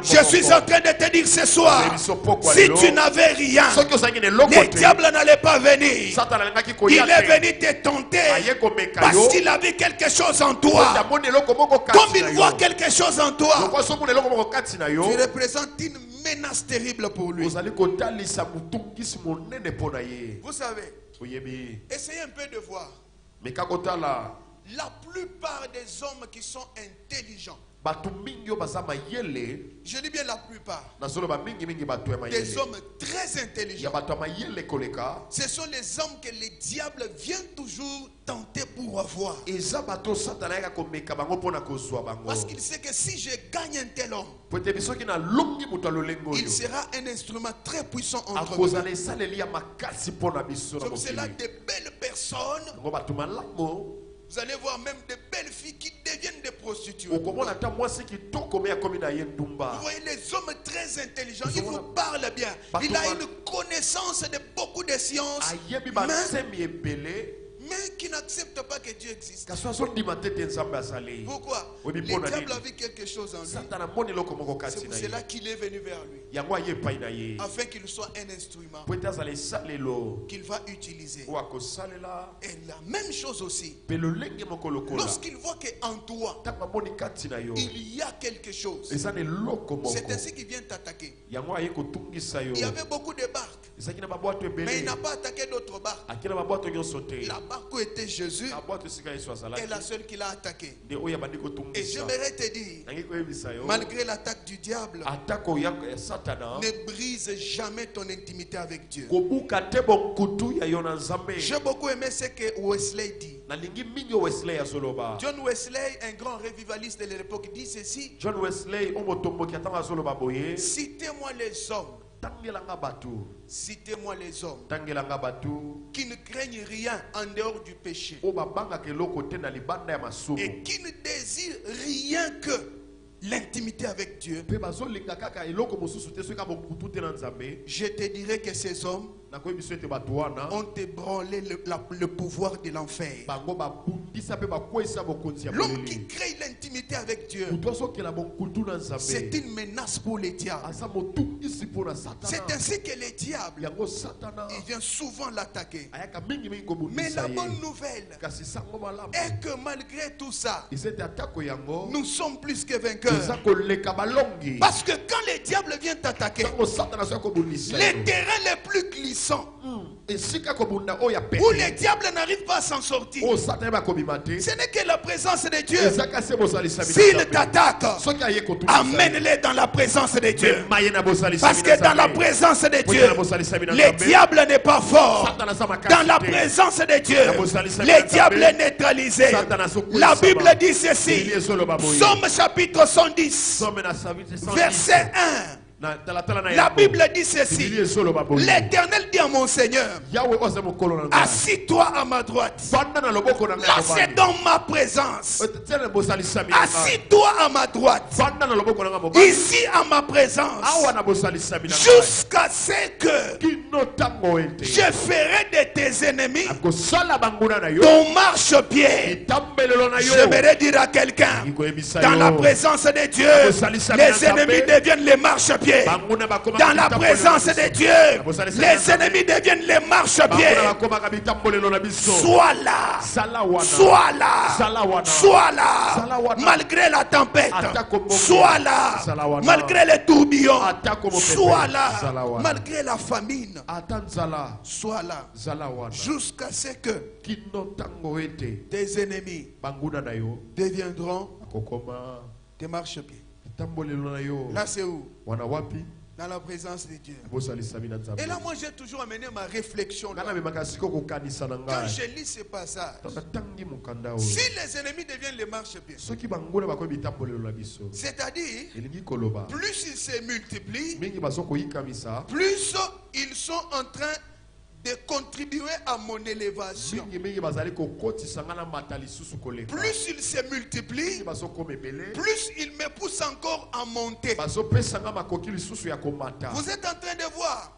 Je suis en train de te dire ce soir, si tu n'avais rien, le diable n'allait pas venir. Il est venu te tenter parce qu'il a vu quelque chose en toi. Comme il voit quelque chose en toi, tu représentes une menace terrible pour lui. Vous savez, essayez un peu de voir. La plupart des hommes qui sont intelligents, je dis bien la plupart des hommes très intelligents, ce sont les hommes que le diable vient toujours tenter pour avoir. Parce qu'il sait que si je gagne un tel homme, il sera un instrument très puissant entre nous. C'est pour cela de belles personnes, vous allez voir même de belles filles qui deviennent des prostituées. Vous voyez les hommes très intelligents, ils vous parlent bien. Il a une connaissance de beaucoup de sciences, mais qui n'accepte pas que Dieu existe. Pourquoi? Le diable a vu quelque chose en lui. C'est pour cela qu'il est venu vers lui, afin qu'il soit un instrument qu'il va utiliser. Et la même chose aussi, lorsqu'il voit qu'en toi il y a quelque chose, c'est ainsi qu'il vient t'attaquer. Il y avait beaucoup de barques, mais il n'a pas attaqué d'autres barques. La barque où était Jésus est la seule qu'il a attaquée. Et j'aimerais te dire, malgré l'attaque du diable, ne brise jamais ton intimité avec Dieu. J'ai beaucoup aimé ce que Wesley dit. John Wesley, un grand revivaliste de l'époque, dit ceci: citez-moi les hommes, citez-moi les hommes qui ne craignent rien en dehors du péché et qui ne désirent rien que l'intimité avec Dieu. Je te dirais que ces hommes ont ébranlé le pouvoir de l'enfer. L'homme qui crée l'intimité avec Dieu, c'est une menace pour les diables. C'est ainsi que les diables, il vient souvent l'attaquer. Mais la bonne nouvelle est que malgré tout ça, nous sommes plus que vainqueurs. Parce que quand les diables viennent t'attaquer, les terrains les plus glissants sang, esika kobunda oyo ya pete où les diables n'arrivent pas à s'en sortir, o satana bakobima te ce n'est que la présence de Dieu. ezaka se bosalisa S'il t'attaque, soki aye kotuna amène-les dans la présence de Dieu. maye na bosalisa Parce que dans la présence de Dieu, le diable n'est pas fort. Dans la présence de Dieu, le diable est neutralisé. La Bible dit ceci, Psaume chapitre 110, verset 1. La Bible dit ceci, l'Éternel dit à mon Seigneur, assis-toi à ma droite. Là c'est dans ma présence. Assis-toi à ma droite. Ici à ma présence. Jusqu'à ce que je ferai de tes ennemis ton marchepied. J'aimerais dire à quelqu'un, dans la présence de Dieu, les ennemis deviennent les marchepieds. Dans la présence de Dieu, les ennemis deviennent les marchepieds. Sois là, sois là, sois là, malgré la tempête. Sois là, malgré les tourbillons. Sois là, malgré la famine. Sois là, jusqu'à ce que tes ennemis deviendront tes marchepieds. Là c'est où? Dans la présence de Dieu. Et là moi j'ai toujours amené ma réflexion là. Quand je lis ce passage, si les ennemis deviennent les marchepieds, c'est-à-dire plus ils se multiplient, plus ils sont en train de contribuer à mon élévation. Plus il se multiplie, plus il me pousse encore à monter. Vous êtes en train de voir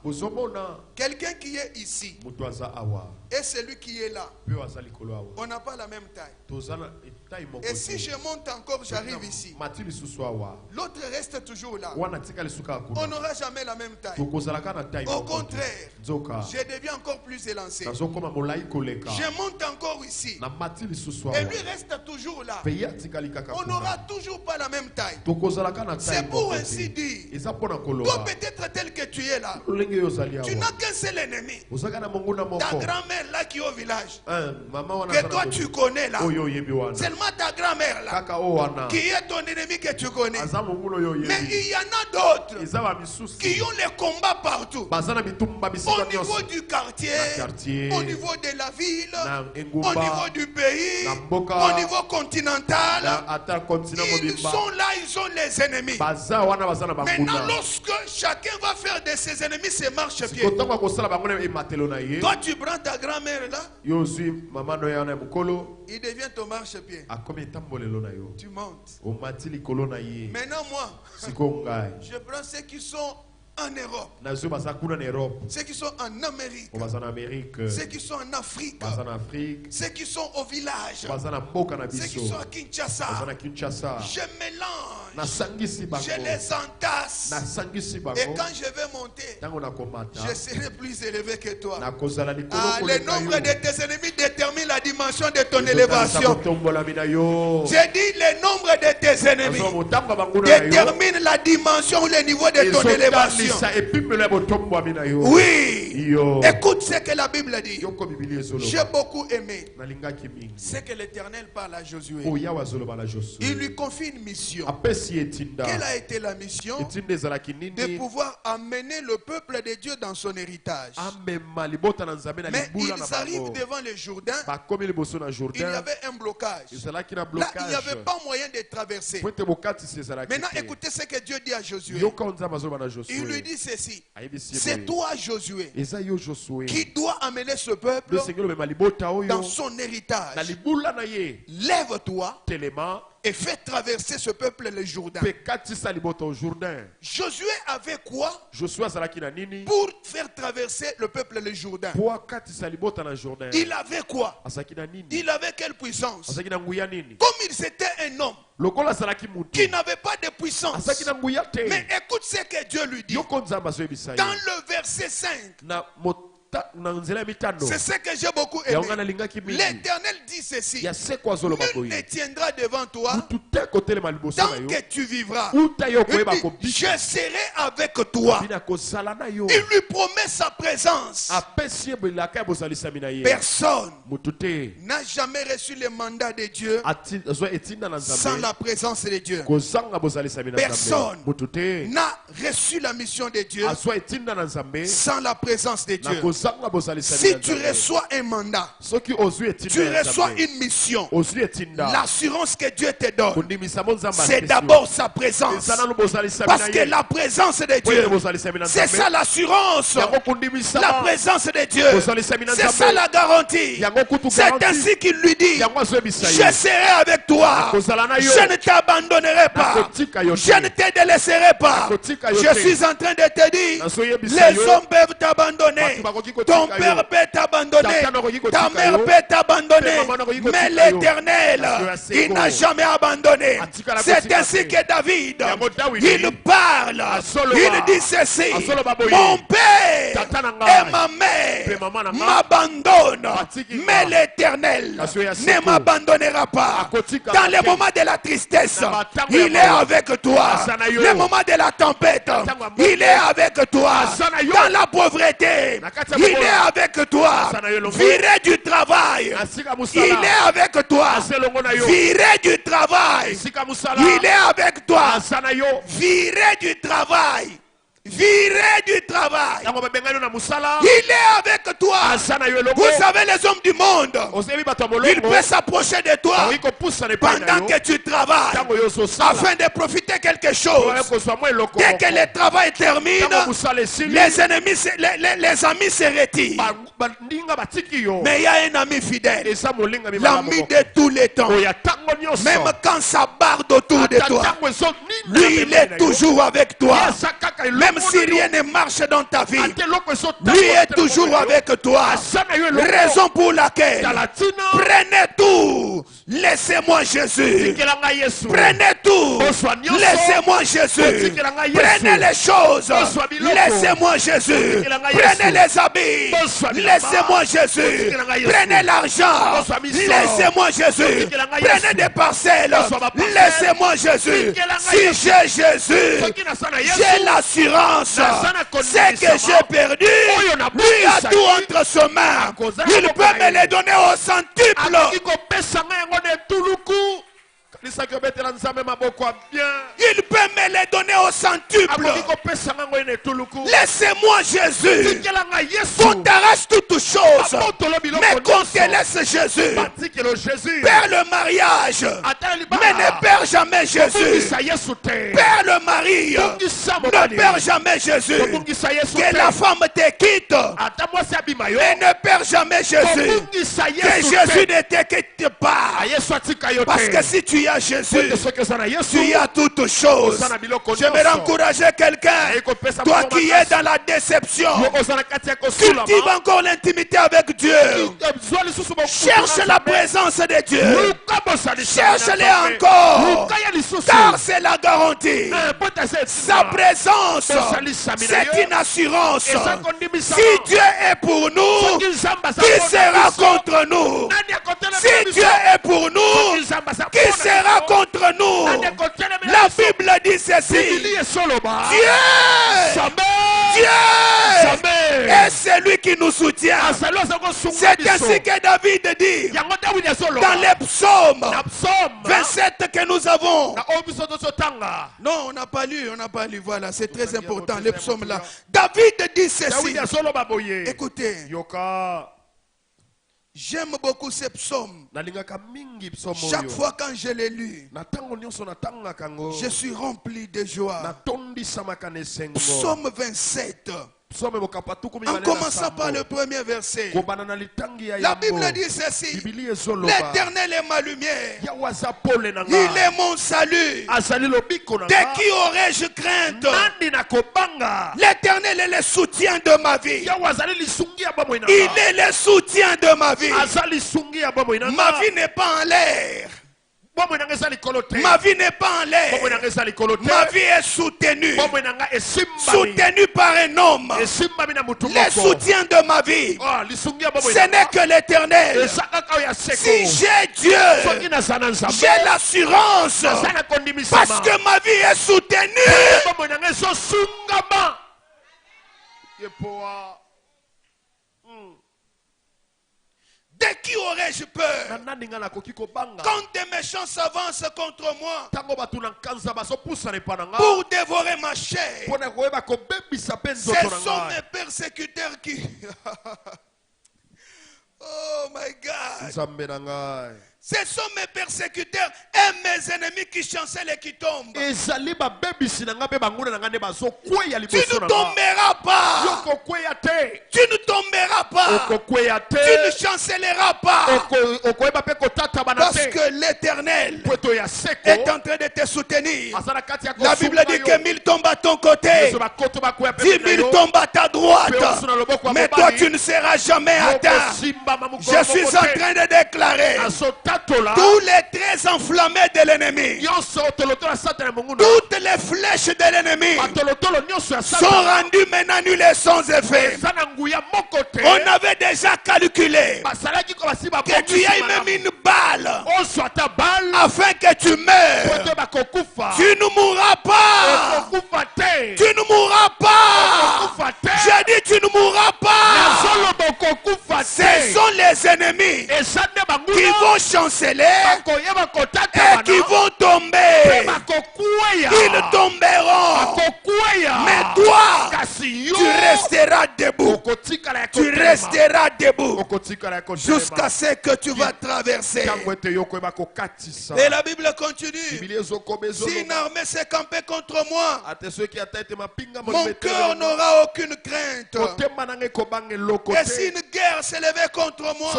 quelqu'un qui est ici et celui qui est là. On n'a pas la même taille. Et si je monte encore, j'arrive ici, l'autre reste toujours là. On n'aura jamais la même taille. Au contraire, je deviens encore plus élancé. Je monte encore ici. Et lui reste toujours là. On n'aura toujours pas la même taille. C'est pour ainsi dire. Toi peut-être tel que tu es là, tu n'as qu'un seul ennemi. Ta grand-mère là qui est au village, que toi tu connais là. Seulement ta grand-mère là, qui est ton ennemi que tu connais. Mais il y en a d'autres qui ont les combats partout. Au niveau du quartier, au niveau de la ville, au niveau du pays, au niveau continental. Ils sont là, ils ont les ennemis. Maintenant, lorsque chacun va faire de ses ennemis ses marchepieds, toi tu prends ta grand-mère là, il devient ton marchepied. Tu montes. Maintenant moi, je prends ceux qui sont en Europe, ceux qui sont en Amérique, ceux qui sont en Afrique, ceux qui sont au village, ceux qui sont à Kinshasa. Je mélange, je les entasse. Et quand je vais monter, je serai plus élevé que toi. Le nombre de tes ennemis détermine la dimension de ton élévation. J'ai dit le nombre de tes ennemis détermine la dimension ou le niveau de ton élévation. Oui. Écoute ce que la Bible dit. J'ai beaucoup aimé ce que l'Éternel parle à Josué. Il lui confie une mission. Quelle a été la mission? De pouvoir amener le peuple de Dieu dans son héritage. Mais ils arrivent devant le Jourdain. Il y avait un blocage. Là, il n'y avait pas moyen de traverser. Maintenant, écoutez ce que Dieu dit à Josué. Il lui dit ceci. C'est toi, Josué, qui dois amener ce peuple dans son héritage. Lève-toi et fais traverser ce peuple le Jourdain. Josué avait quoi pour faire traverser le peuple le Jourdain? Il avait quoi? Il avait quelle puissance? Comme il était un homme qui n'avait pas de puissance. Mais écoute ce que Dieu lui dit. Dans le verset 5. C'est ce que j'ai beaucoup aimé. L'Éternel dit ceci. Nul ne tiendra devant toi tant que tu vivras. Je serai avec toi. Il lui promet sa présence. Personne n'a jamais reçu le mandat de Dieu sans la présence de Dieu. Personne n'a reçu la mission de Dieu sans la présence de Dieu. Si tu reçois un mandat, tu reçois une mission, l'assurance que Dieu te donne, c'est d'abord sa présence. Parce que la présence de Dieu, c'est ça l'assurance. La présence de Dieu, c'est ça la garantie. C'est ainsi qu'il lui dit, je serai avec toi, je ne t'abandonnerai pas, je ne te délaisserai pas. Je suis en train de te dire, les hommes peuvent t'abandonner, ton père peut t'abandonner, ta mère peut t'abandonner, mais l'Éternel, il n'a jamais abandonné. C'est ainsi que David, il parle, il dit ceci, mon père et ma mère m'abandonnent, mais l'Éternel ne m'abandonnera pas. Dans les moments de la tristesse, il est avec toi. Les moments de la tempête, il est avec toi. Dans la pauvreté, il est avec toi. Viré du travail, il est avec toi. Viré du travail, il est avec toi. Viré du travail. Viré du travail, il est avec toi. Vous savez, les hommes du monde, ils peuvent s'approcher de toi pendant que tu travailles afin de profiter quelque chose. Dès que le travail termine, les ennemis, les amis se retirent. Mais il y a un ami fidèle, l'ami de tous les temps. Même quand ça barde autour de toi, lui il est toujours avec toi. Même si rien ne marche dans ta vie, lui est toujours avec toi. Raison pour laquelle, prenez tout, laissez-moi Jésus. Prenez tout, laissez-moi Jésus. Prenez les choses, laissez-moi Jésus. Prenez les habits, laissez-moi Jésus. Prenez l'argent, laissez-moi Jésus. Prenez des parcelles, laissez-moi Jésus. Si j'ai Jésus, j'ai l'assurance. C'est que j'ai perdu, lui a tout entre ses mains. Il peut me les donner au centuple. Il peut me les donner au centuple. Laissez-moi Jésus. Qu'on t'arrache toutes choses, mais qu'on te laisse Jésus. Père le mariage, mais ne perds jamais Jésus. Père le mari, ne perds jamais Jésus. Que la femme te quitte, mais ne perds jamais Jésus. Que Jésus ne te quitte pas. Parce que si tu as Jésus, tu as toutes choses. J'aimerais encourager quelqu'un, toi qui es dans la déception, cultive encore l'intimité avec Dieu. Cherche la présence de Dieu. Cherche-les encore, car c'est la garantie. Sa présence, c'est une assurance. Si Dieu est pour nous, qui sera contre nous? Si Dieu est pour nous, qui sera contre nous? La Bible dit ceci: Dieu est celui qui nous soutient. C'est ainsi que David dit dans les psaumes 27 que nous avons. Non, on n'a pas lu, voilà, c'est très important, les psaumes là. David dit ceci. Écoutez, j'aime beaucoup ces psaumes. Chaque fois quand je les lis, je suis rempli de joie. Psaume 27. En commençant par le premier verset, la Bible dit ceci: l'Éternel est ma lumière, il est mon salut. De qui aurais-je crainte? L'Éternel est le soutien de ma vie. Il est le soutien de ma vie. Ma vie n'est pas en l'air. Ma vie n'est pas en l'air. Ma vie est soutenue. Soutenue par un homme. Les soutiens de ma vie, ce n'est que l'Éternel. Si j'ai Dieu, j'ai l'assurance parce que ma vie est soutenue. De qui aurais-je peur quand des méchants s'avancent contre moi pour dévorer ma chair? Ce sont mes persécuteurs qui... Oh my God. Ce sont mes persécuteurs et mes ennemis qui chancellent et qui tombent. Tu ne tomberas pas. Tu ne tomberas pas. Tu ne chancelleras pas. Parce que l'Éternel est en train de te soutenir. La Bible dit que 1000 tombent à ton côté, 10 000 tombent à ta droite, mais toi tu ne seras jamais atteint. Je suis en train de déclarer: tous les traits enflammés de l'ennemi, toutes les flèches de l'ennemi sont rendues maintenant nulles et sans effet. On avait déjà calculé que tu aies même une balle afin que tu meurs. Tu ne mourras pas. Tu ne mourras pas. J'ai dit tu ne mourras pas. Ce sont les ennemis qui vont chanceler et qui vont tomber. Ils tomberont. Mais toi, tu resteras debout. Tu resteras debout jusqu'à ce que tu vas traverser. Et la Bible continue: si une armée s'est campée contre moi, mon cœur n'aura aucune crainte. Et si une guerre s'est levée contre moi,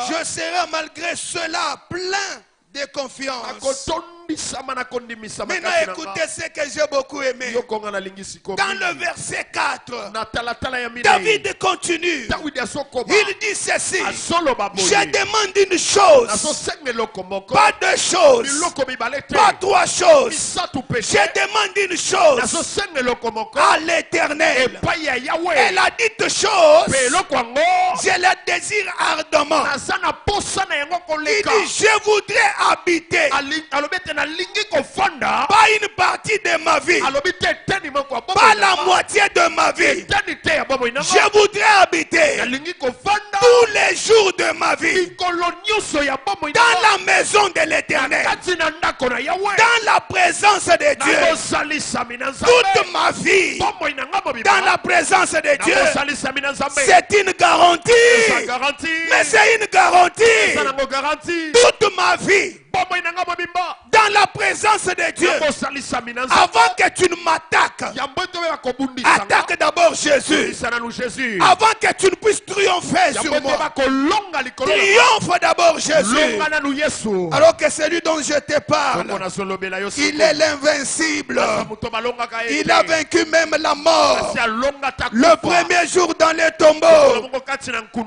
je serai malgré cela plein de confiance. Maintenant écoutez ce que j'ai beaucoup aimé. Dans le verset 4, David continue. Il dit ceci: je demande une chose, pas deux choses, pas trois choses. Je demande une chose à l'Éternel, et la dite chose, je la désire ardemment. Il dit: je voudrais habiter pas une partie de ma vie, pas la moitié de ma vie. Je voudrais habiter tous les jours de ma vie dans la maison de l'Éternel, dans la présence de Dieu, toute ma vie dans la présence de Dieu. C'est une garantie, mais c'est une garantie. Toute ma vie dans la présence de Dieu. Avant que tu ne m'attaques, attaque d'abord Jésus. Avant que tu ne puisses triompher sur moi, triomphe d'abord Jésus. Alors que celui dont je te parle, il est l'invincible. Il a vaincu même la mort. Le premier jour dans les tombeaux,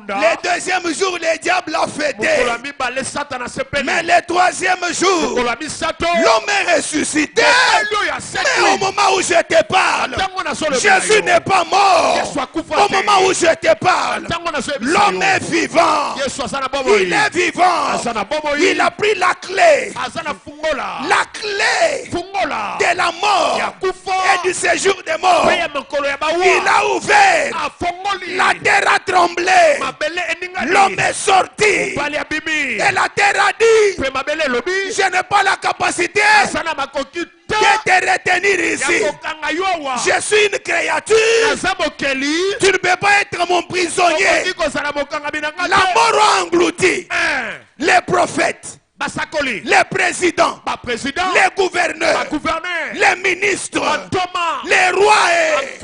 le deuxième jour le diable a fêté, mais le troisième jour l'homme est ressuscité. Mais au moment où je te parle, Jésus n'est pas mort. Au moment où je te parle, l'homme est vivant. Il est vivant. Il a pris la clé. La clé de la mort et du séjour des morts. Il a ouvert. La terre a tremblé. L'homme est sorti. Et la terre a dit: je n'ai pas la capacité de te retenir ici. Je suis une créature. Tu ne peux pas être mon prisonnier. La mort a englouti les prophètes, les présidents, les gouverneurs, les ministres, les rois, et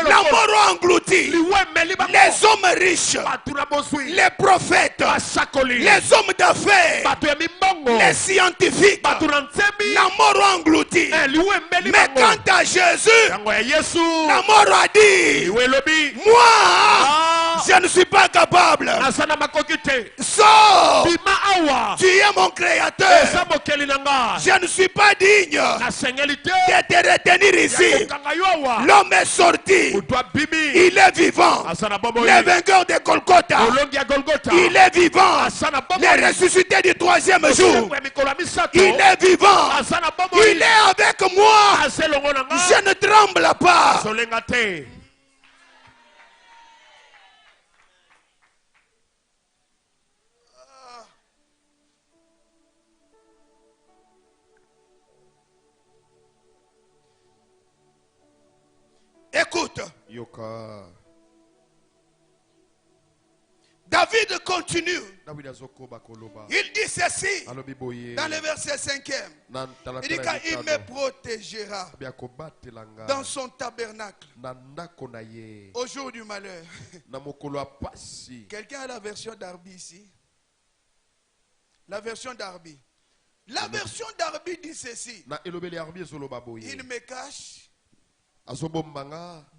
la mort a englouti les hommes riches, les prophètes, les hommes d'affaires, les scientifiques. La mort a englouti. Mais quant à Jésus, la mort a dit: moi, Je ne suis pas capable. Nasana makokite. Sors. Bima awa. Tu es mon créateur. Eza mokeli nanga. Je ne suis pas digne Na sengalité. de te retenir ici. L'homme est sorti. Il est vivant. Le vainqueur de Golgotha. Il est vivant. Le ressuscité du troisième jour. Il est vivant. Il est avec moi. Je ne tremble pas. Écoute. David continue. Il dit ceci dans le verset 5e. Il dit qu'il me protégera dans son tabernacle au jour du malheur. Quelqu'un a la version d'Arbi ici? La version d'Arbi. La version d'Arbi dit ceci. Il me cache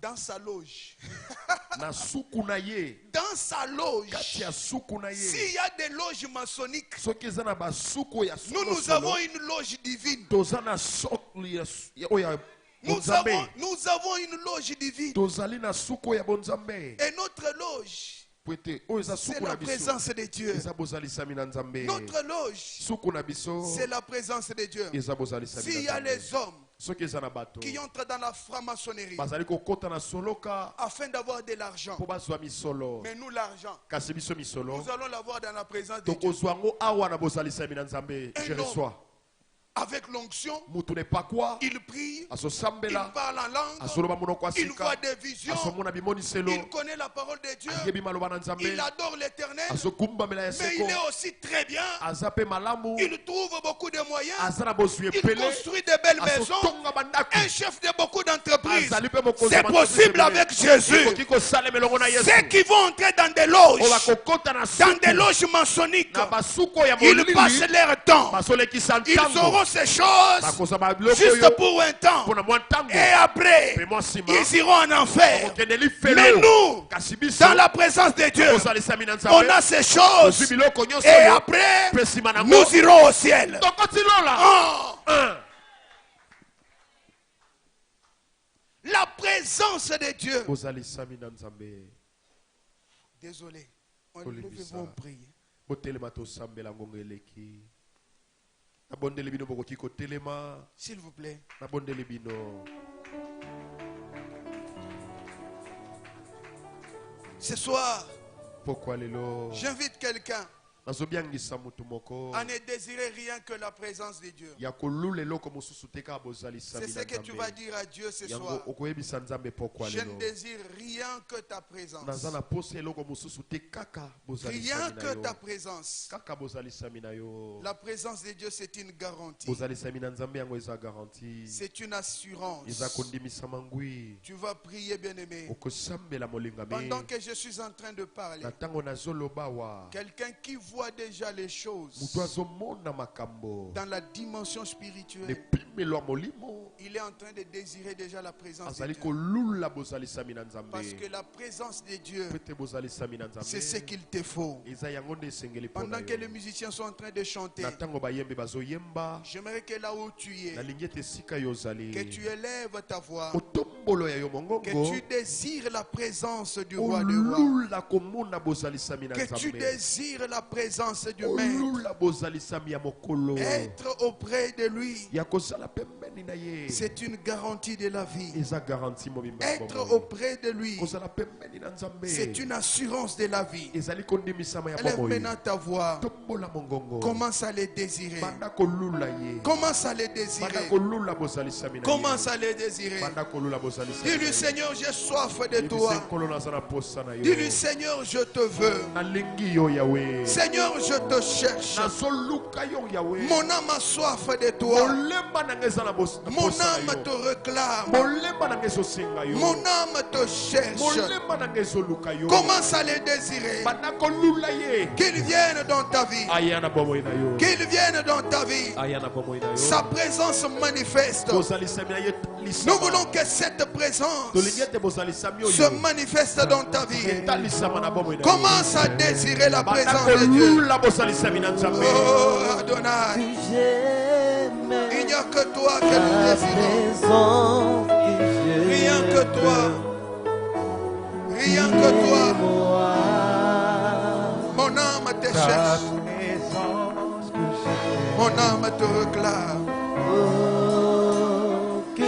dans sa loge. Dans sa loge. S'il y a des loges maçonniques, nous avons une loge divine. Nous avons une loge divine. Et notre loge, c'est la présence de Dieu. Notre loge, c'est la présence de Dieu. S'il y a les hommes qui entrent dans la franc-maçonnerie afin d'avoir de l'argent, mais nous l'argent, nous allons l'avoir dans la présence de Dieu. Un homme avec l'onction, il prie, il parle en langue, il voit des visions, il connaît la parole de Dieu, il adore l'Éternel, mais il est aussi très bien, il trouve beaucoup de moyens, il construit de belles maisons, un chef de beaucoup d'entreprises. C'est possible avec Jésus. Ceux qui vont entrer dans des loges maçonniques, ils passent leur temps, ils auront ces choses juste pour un temps, et après ils iront en enfer. Mais nous, dans la présence de Dieu, on a ces choses, et après nous irons au ciel. La présence de Dieu. Désolé, nous devons prier. S'il vous plaît. Ce soir, j'invite quelqu'un à ne désirer rien que la présence de Dieu. C'est ce que tu vas dire à Dieu ce soir. Je ne désire rien que ta présence. Rien que ta présence. La présence de Dieu, c'est une garantie. C'est une assurance. Tu vas prier, bien-aimé. Pendant que je suis en train de parler, quelqu'un qui voit déjà les choses dans la dimension spirituelle, il est en train de désirer déjà la présence de Dieu. Parce que la présence de Dieu, c'est ce qu'il te faut. Pendant que les musiciens sont en train de chanter, j'aimerais que là où tu es, que tu élèves ta voix, que tu désires la présence du roi des rois, que tu désires la présence du Maître, être auprès de lui, c'est une garantie de la vie. Être auprès de lui, c'est une assurance de la vie. Élève maintenant ta voix, commence à les désirer, commence à les désirer, commence à les désirer. Dis-lui, Seigneur, j'ai soif de toi. Dis-lui, Seigneur, je te veux. Seigneur, je te cherche. Mon âme a soif de toi. Mon âme te réclame. Mon âme te cherche. Commence à les désirer. Qu'ils viennent dans ta vie. Qu'ils viennent dans ta vie. Sa présence manifeste. Nous voulons que cette présence se manifeste dans ta vie. Commence à désirer la présence de Dieu. Oh Adonai, il n'y a que toi que nous désirons. Rien que toi. Rien que toi. Mon âme te cherche. Mon âme te réclame.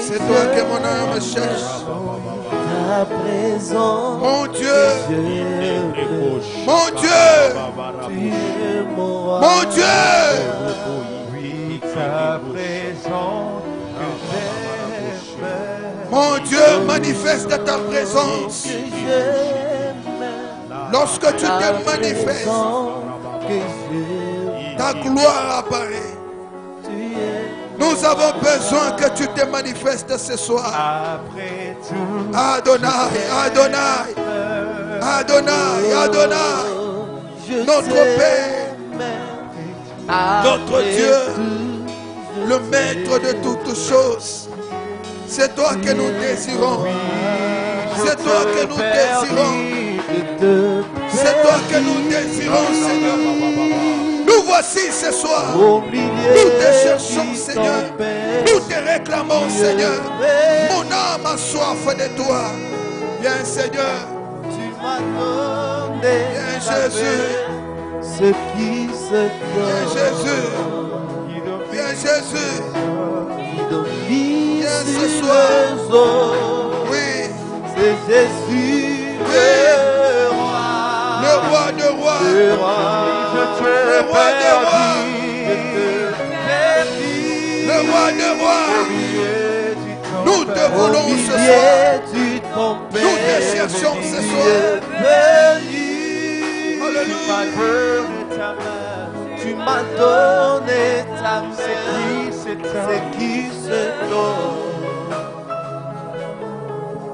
C'est toi que mon âme cherche. Ta présence, Mon Dieu. Mon Dieu. tu es mon Mon Dieu. Ta présence que j'aime. Mon Dieu, manifeste ta présence. que j'aime, Lorsque tu te manifestes, que j'aime, ta gloire apparaît. tu es Nous avons besoin que tu te manifestes ce soir. Après tout, Adonai, Adonai, Adonai, Adonai, je notre Père, notre Dieu, le maître de toutes choses. C'est toi que nous désirons. C'est toi que nous désirons. C'est toi que nous désirons, Seigneur. Nous voici ce soir. Nous te cherchons, Seigneur. Nous te réclamons, Seigneur. Mon âme a soif de toi. Viens, Seigneur. Tu m'as donné Viens, ta Jésus. paix, ce qui se Viens, donne, Jésus. Viens, Jésus. qui domine Viens ce sur soir. les eaux. Oui, C'est Jésus, Oui. le roi, le roi de rois. le roi, Le roi de rois. Le roi de rois. Nous te voulons ce soir. Nous te cherchons ce soir. Alléluia. Tu m'as donné ta main, c'est qui se donne,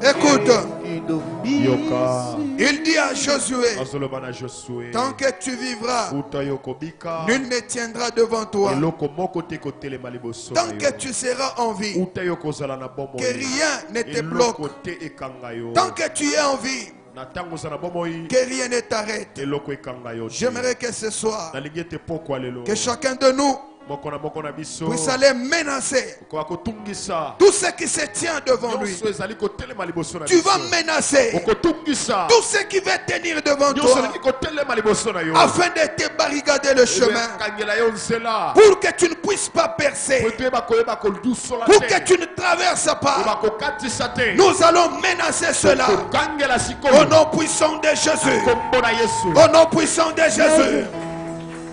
Écoute, qui domine. il dit à Josué, Josué, tant que tu vivras, nul ne tiendra devant toi. Tant que tu seras en vie, que rien ne te bloque. Tant que tu es en vie, que rien ne t'arrête. J'aimerais que ce soir, que chacun de nous puisse aller menacer tout ce qui se tient devant lui. Tu vas menacer tout ce qui va tenir devant toi afin de te barricader le chemin pour que tu ne puisses pas percer, pour que tu ne traverses pas. Nous allons menacer cela au nom puissant de Jésus. Au nom puissant de Jésus.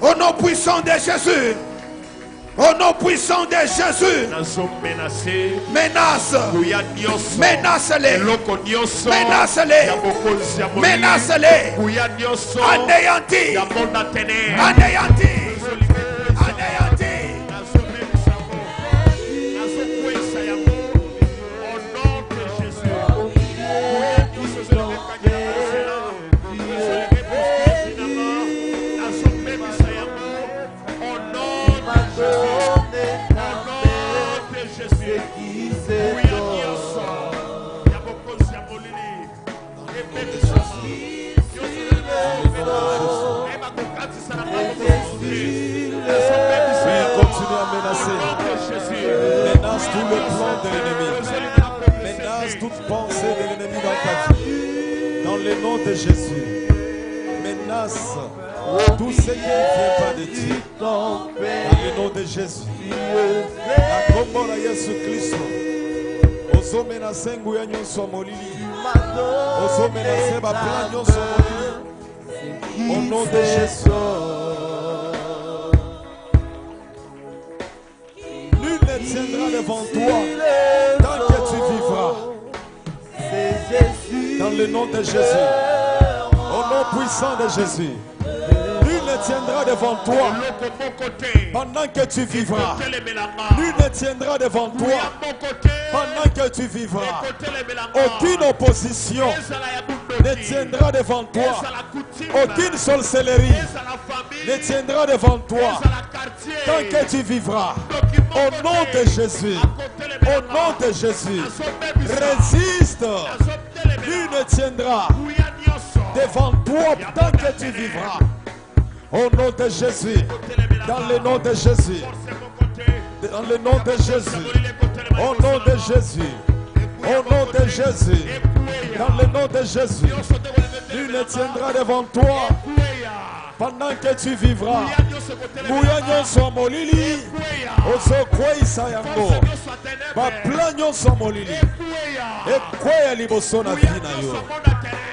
Au nom puissant de Jésus. Au nom puissant de Jésus. Menace. Menace-les. Menace-les. Menace-les. Anéantis. Anéantis. Anéantis. continue à menacer. Menace tout le plan de l'ennemi. Menace toute pensée de l'ennemi dans ta vie. Dans le nom de Jésus. Menace tout ce qui ne vient pas de Dieu. Dans le nom de Jésus. Na kombo la Yesu Kristo. Ozo menace nguya nyonso molili. Ozo menace ba plan nyonso molili. Au nom de Jésus. Nul ne tiendra devant toi tant que tu vivras. Dans le nom de Jésus. Au nom puissant de Jésus. Nul ne tiendra devant toi pendant que tu vivras. Nul ne tiendra devant toi pendant que tu vivras. Aucune opposition ne tiendra devant toi. Aucune sorcellerie ne tiendra devant toi tant que tu vivras. Au nom de Jésus. Au nom de Jésus. Résiste. Nul ne tiendra devant toi tant que tu vivras. Au nom de Jésus, dans le nom de Jésus, dans le nom de Jésus, au nom de Jésus, au nom de Jésus, dans le nom de Jésus, tu ne tiendras devant toi pendant que tu vivras. Mouya nyonso molili, ozo kwisa yango. Ba plan nyonso molili, ekweya liboso na vie na yo.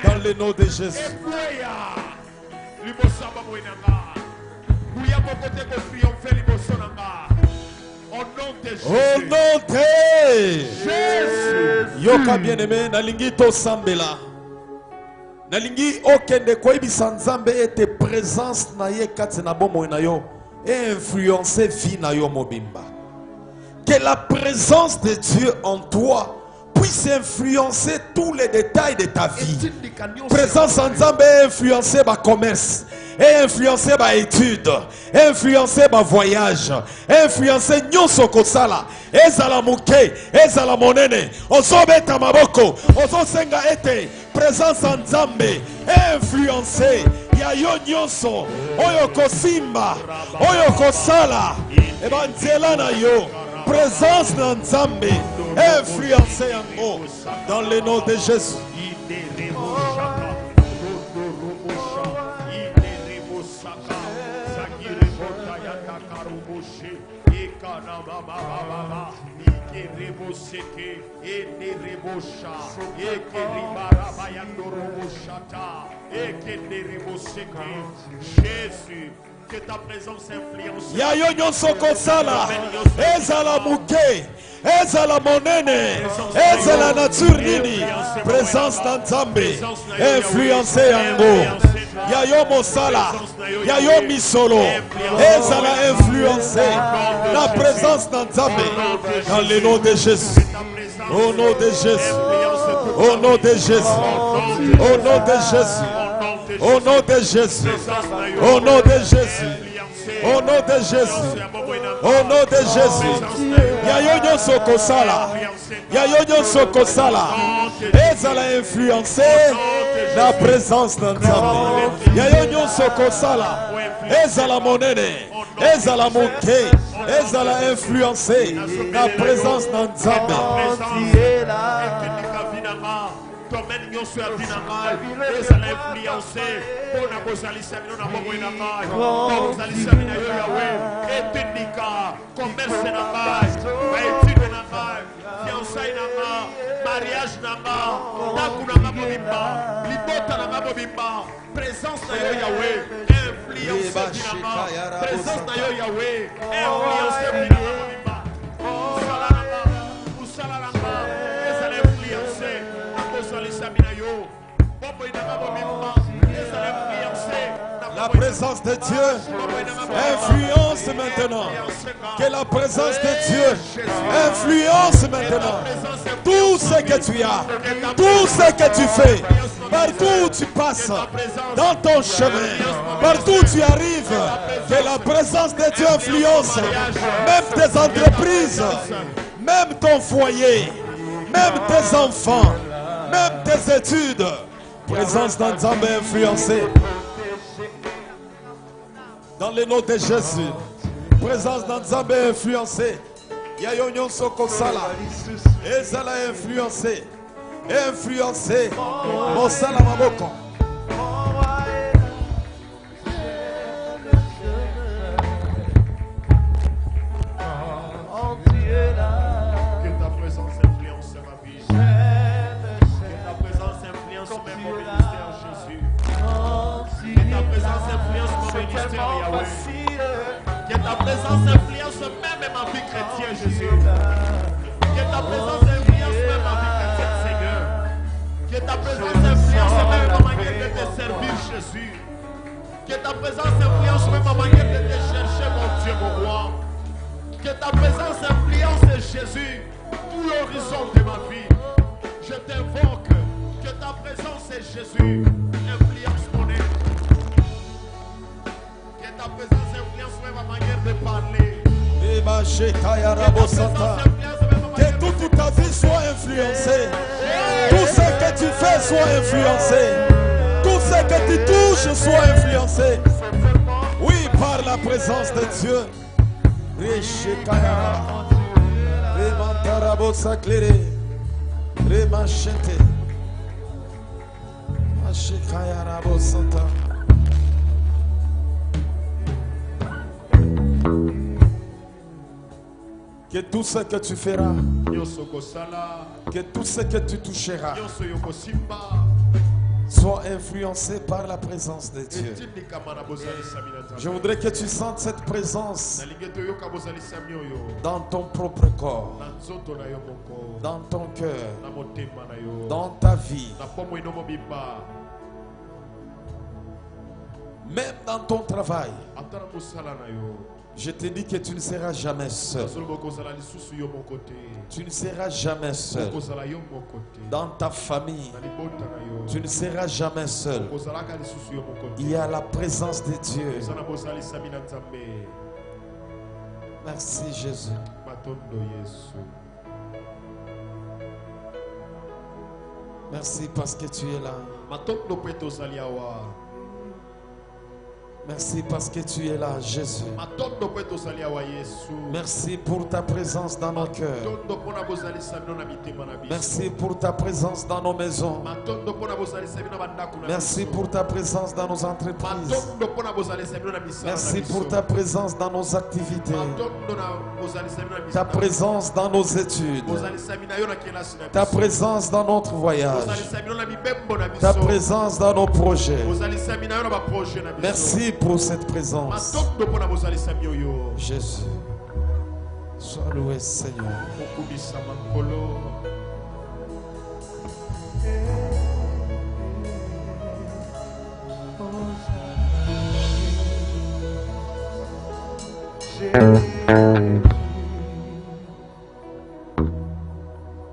Dans le nom de Jésus. Au nom de Jésus. Yoka bien-aimé, nalingi to sambela. Nalingi okende koyebisa Nzambe ete présence na ye kati na bomoi na yo et influencer vie na yo mobimba. Que la présence de Dieu en toi puisse influencer tous les détails de ta vie. Présence en Nzambe influencer ma commerce, influencer ma étude, influencer ma voyage, influencer nyonso kosala, ezala muke, ezala monene, ozobeta maboko, ozosenga ete présence en Nzambe influencer ya yo nyonso, oyo kosimba, oyo kosala, eba nzela na yo. Présence dans Nzambe, influencez yango dans le nom de Jésus. Jésus, que ta présence influence. Ya yo nyonso kosala, ezala muke, ezala monene, ezala nature nini, présence dans Nzambe, influencer yango. Ya yo mosala, ya yo misolo, ezala influencer la présence dans Nzambe, dans le nom de Jésus. Au nom de Jésus, au nom de Jésus, au nom de Jésus, au nom de Jésus, au nom de Jésus, au nom de Jésus, au nom de Jésus. Yayo nyonso kosala, yayo nyonso kosala, ezala influencer la présence dans Nzambe. Yayo nyonso kosala, ezala monene, ezala moke, ezala influencer la présence dans Nzambe. Domaine nyonso ya binanga ezala influencer pona kozalisa bino na bomoi na ngai kozalisa bino yo yawe etindika commerce na ngai baétude na ngai fiançailles na ngai mariage na ngai ndaku na ngai mobimba libota na ngai mobimba présence na yo yawe influence bino na ngai présence na yo yawe influence bino na ngai mobimba usala na ngai usala na ngai ezala influencer la présence de Dieu influence maintenant. Que la présence de Dieu influence maintenant tout ce que tu as, tout ce que tu fais, partout où tu passes, dans ton chemin, partout où tu arrives. Que la présence de Dieu influence même tes entreprises, même ton foyer, même tes enfants, même tes études. Présence dans Nzambe influencée. Dans le nom de Jésus. Présence dans Nzambe influencée. Yayo nyonso kosala. Ezala influencé. Influencé. Mosala maboko. Que ta présence influence même ma vie chrétienne, Jésus. Que ta présence influence même ma vie chrétienne, Seigneur. Que ta présence influence même ma manière de te servir, Jésus. Que ta présence influence même ma manière de te chercher, mon Dieu, mon roi. Que ta présence influence, Jésus, tout l'horizon de ma vie. Je t'invoque que ta présence, Jésus, influence mon être. Que ta présence influence même ma manière de parler. Que toute ta vie soit influencée. Tout ce que tu fais soit influencé. Tout ce ce que tu touches soit influencé. Oui, par la présence de Dieu. Reshekayara. Remantarabo saklere. Remachete. Mashekayarabo santa. Que tout ce que tu feras, que tout ce que tu toucheras, soit influencé par la présence de Dieu. Je voudrais que tu sentes cette présence dans ton propre corps, dans ton cœur, dans ta vie, même dans ton travail. Je te dis que tu ne seras jamais seul. Tu ne seras jamais seul. Dans ta famille, tu ne seras jamais seul. Il y a la présence de Dieu. Merci Jésus. Merci parce que tu es là. Merci parce que tu es là, Jésus. Merci pour ta présence dans nos cœurs. Merci pour ta présence dans nos maisons. Merci pour ta présence dans nos entreprises. Merci pour ta présence dans nos activités. Ta présence dans nos études. Ta présence dans notre voyage. Ta présence dans nos projets. Merci pour cette présence. Jésus, sois loué Seigneur.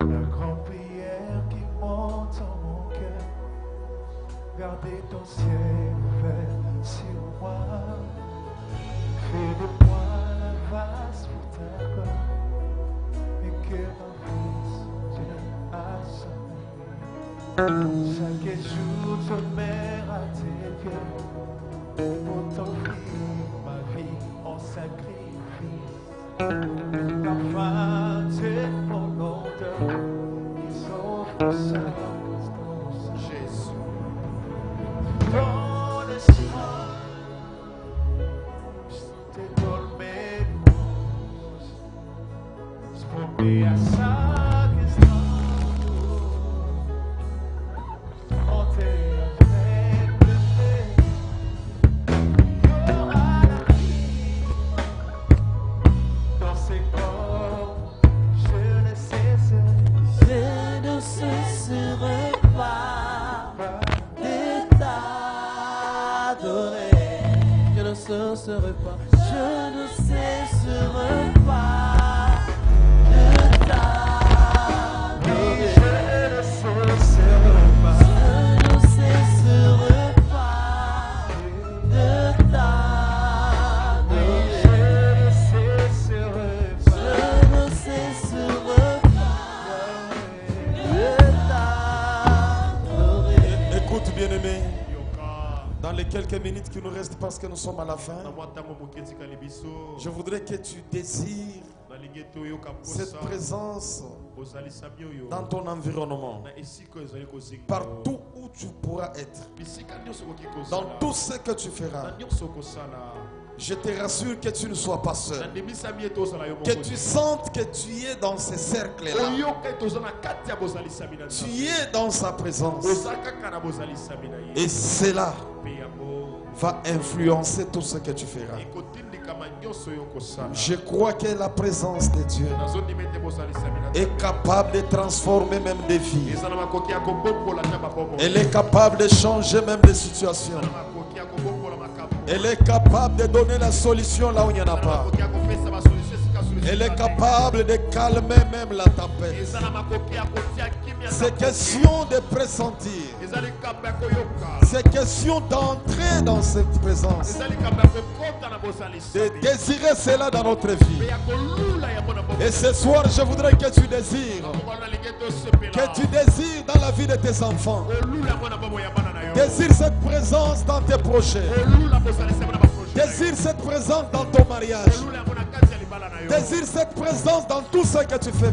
La grande prière qui monte en mon cœur, gardez ton ciel ouvert sur moi, fais de moi la vase pour ta gloire, et que ma vie soit à son chaque jour je mets à tes pieds, pour t'offrir ma vie en sacrifice. Parfum de mon odeur, ils offrent sa constance. Jésus, dans le ciel, je te donne mes louanges. Spompé à chaque instant, monter avec le fait, à la vie. Dans ses corps, je ne cesserai pas de t'adorer. Je ne cesserai pas. Je ne cesserai pas de t'adorer. Je ne cesserai pas. Je ne cesserai pas de t'adorer. Je ne cesserai pas. Je ne cesserai pas de t'adorer. Écoute bien-aimé, dans les quelques minutes qui nous restent parce que nous sommes à la fin, je voudrais que tu désires cette présence dans ton environnement, partout où tu pourras être, dans tout ce que tu feras. Je te rassure que tu ne sois pas seul, que tu sentes que tu es dans ces cercles-là, tu es dans sa présence, et cela va influencer tout ce que tu feras. Je crois que la présence de Dieu est capable de transformer même des vies. Elle est capable de changer même des situations. Elle est capable de donner la solution là où il n'y en a pas. Elle est capable de calmer même la tempête. C'est question de pressentir. C'est question d'entrer dans cette présence. De désirer cela dans notre vie. Et ce soir, je voudrais que tu désires. Que tu désires dans la vie de tes enfants. Désire cette présence dans tes projets. Désire cette présence dans ton mariage. Désire cette présence dans tout ce que tu fais.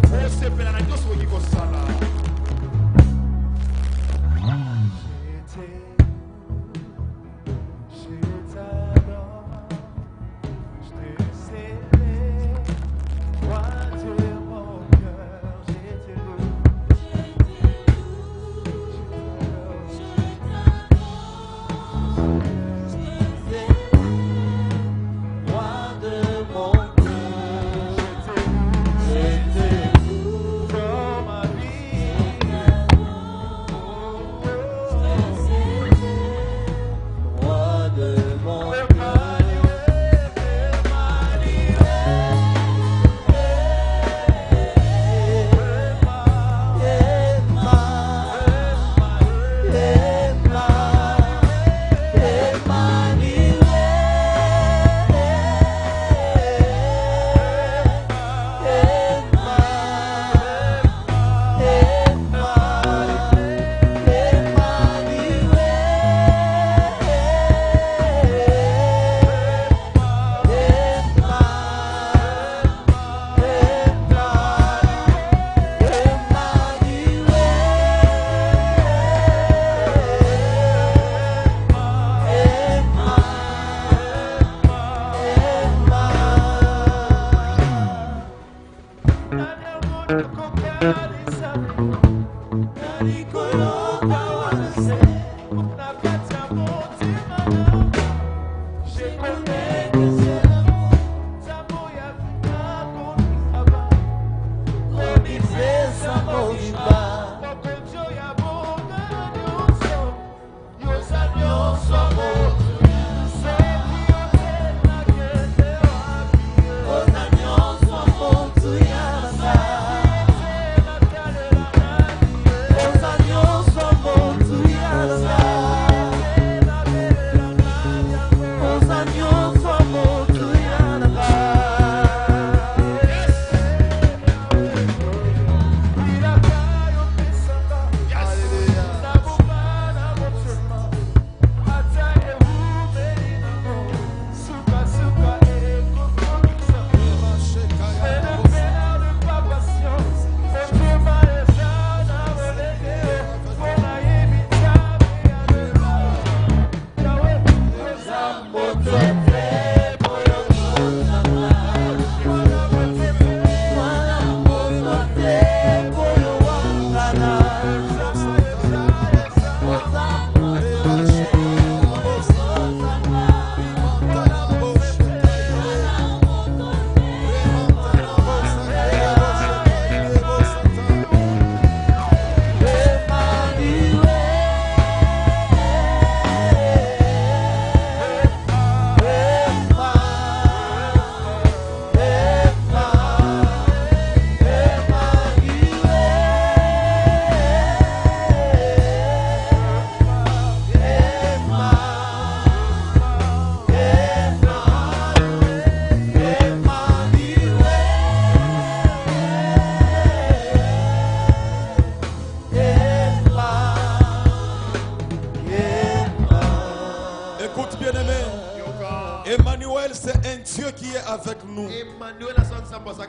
Emmanuel, c'est un Dieu qui est avec nous.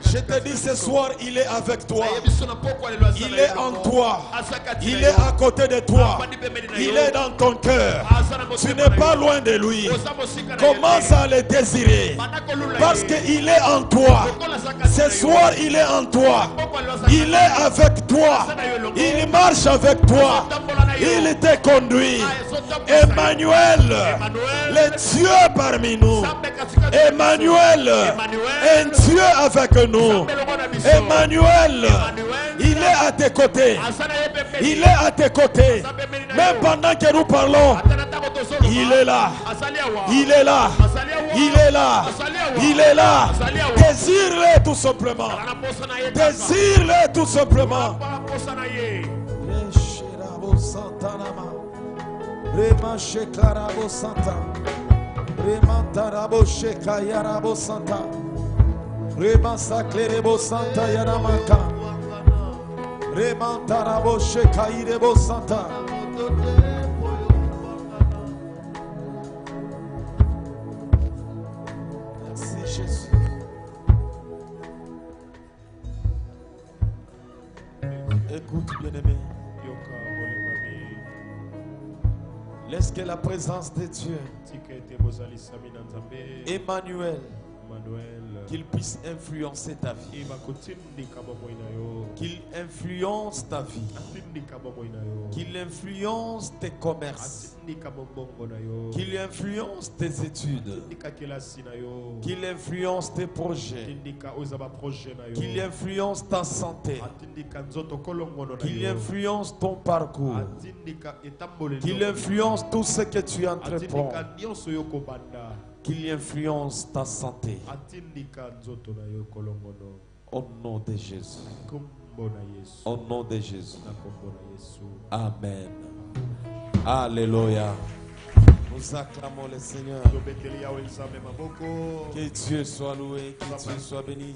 Je te dis ce soir, il est avec toi. Il est en toi. Il est à côté de toi. Il est dans ton cœur. Tu n'es pas loin de lui. Commence à le désirer. Parce qu'il est en toi. Ce soir, il est en toi. Il est avec toi. Il marche avec toi. Il te conduit. Emmanuel, le Dieu parmi nous. Emmanuel, un Dieu avec nous. Emmanuel, il est à tes côtés. Il est à tes côtés. Même pendant que nous parlons, il est là. Il est là. Il est là. Il est là. Désire-le tout simplement. Désire-le tout simplement. Rema shekarabo santa. Rema tarabo shekayarabo santa. Rema saklerebo santa yaramaka. Rema tarabo shekayirebo santa. Merci Jésus. Écoute bien-aimé. Laisse que la présence de Dieu, Emmanuel, qu'il puisse influencer ta vie, qu'il influence ta vie, qu'il influence tes commerces, qu'il influence tes études, qu'il influence tes projets, qu'il influence ta santé, qu'il influence ton parcours, qu'il influence tout ce que tu entreprends, qu'il influence ta santé. Au nom de Jésus. Au nom de Jésus. Amen. Alléluia. Nous acclamons le Seigneur. Que Dieu soit loué, que Dieu soit béni.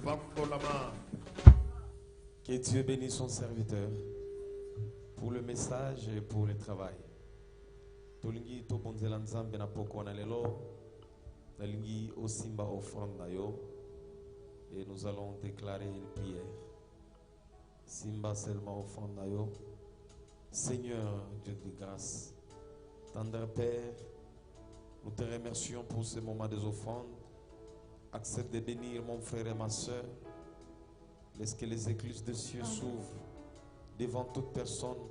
Que Dieu bénisse son serviteur pour le message et pour le travail. Tolingi to bonzela nzambe na poko na lelo nalingi osimba offrande na yo et nous allons déclarer une prière. Simba seulement offrande na yo. Seigneur Dieu de grâce, tendre Père, nous te remercions pour ce moment des offrandes. Accepte de bénir mon frère et ma soeur. Laisse que les écluses des cieux s'ouvrent devant toute personne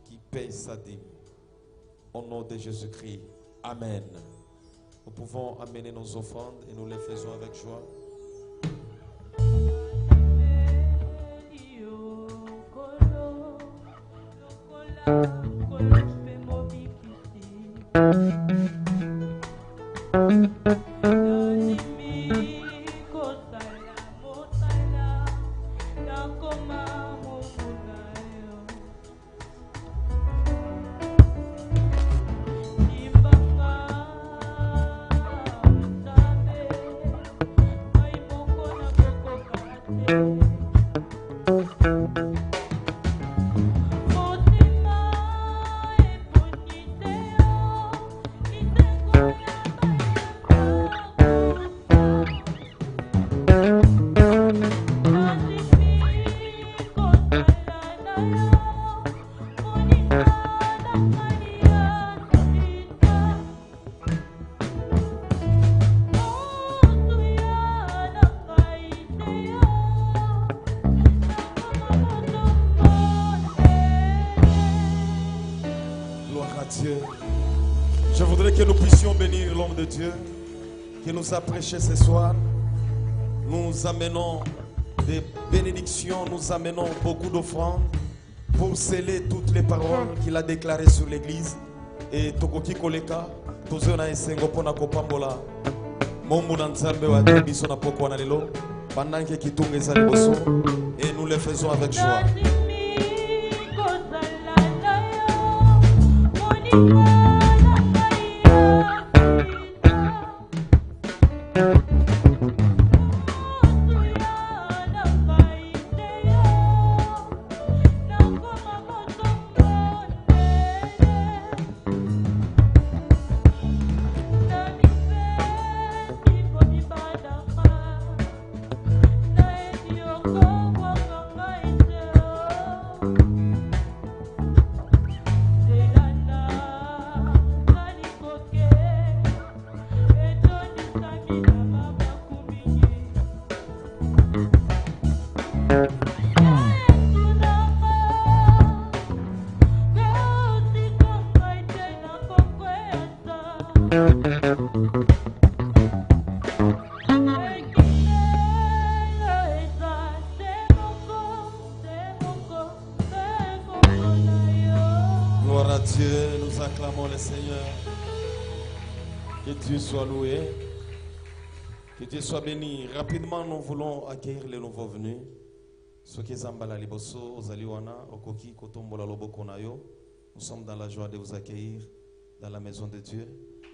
qui paye sa dîme. Au nom de Jésus-Christ. Amen. Nous pouvons amener nos offrandes et nous les faisons avec joie. Je voudrais que nous puissions bénir l'homme de Dieu qui nous a prêché ce soir. Nous amenons des bénédictions, nous amenons beaucoup d'offrandes pour sceller toutes les paroles qu'il a déclarées sur l'église. Et Tokoki Koleka, Tozona Esengo Pona Kopambola, Mombuna Nzambe wa Biso na Poko na Lelo, Bananke Kitunge Zaliboso, et nous le faisons avec joie. Gloire à Dieu, nous acclamons le Seigneur. Que Dieu soit loué. Que Dieu soit béni. Rapidement, nous voulons accueillir les nouveaux venus. Ceux qui zambala liboso, ozaliwana, okoki, kotombola loboko na yo. Nous sommes dans la joie de vous accueillir dans la maison de Dieu.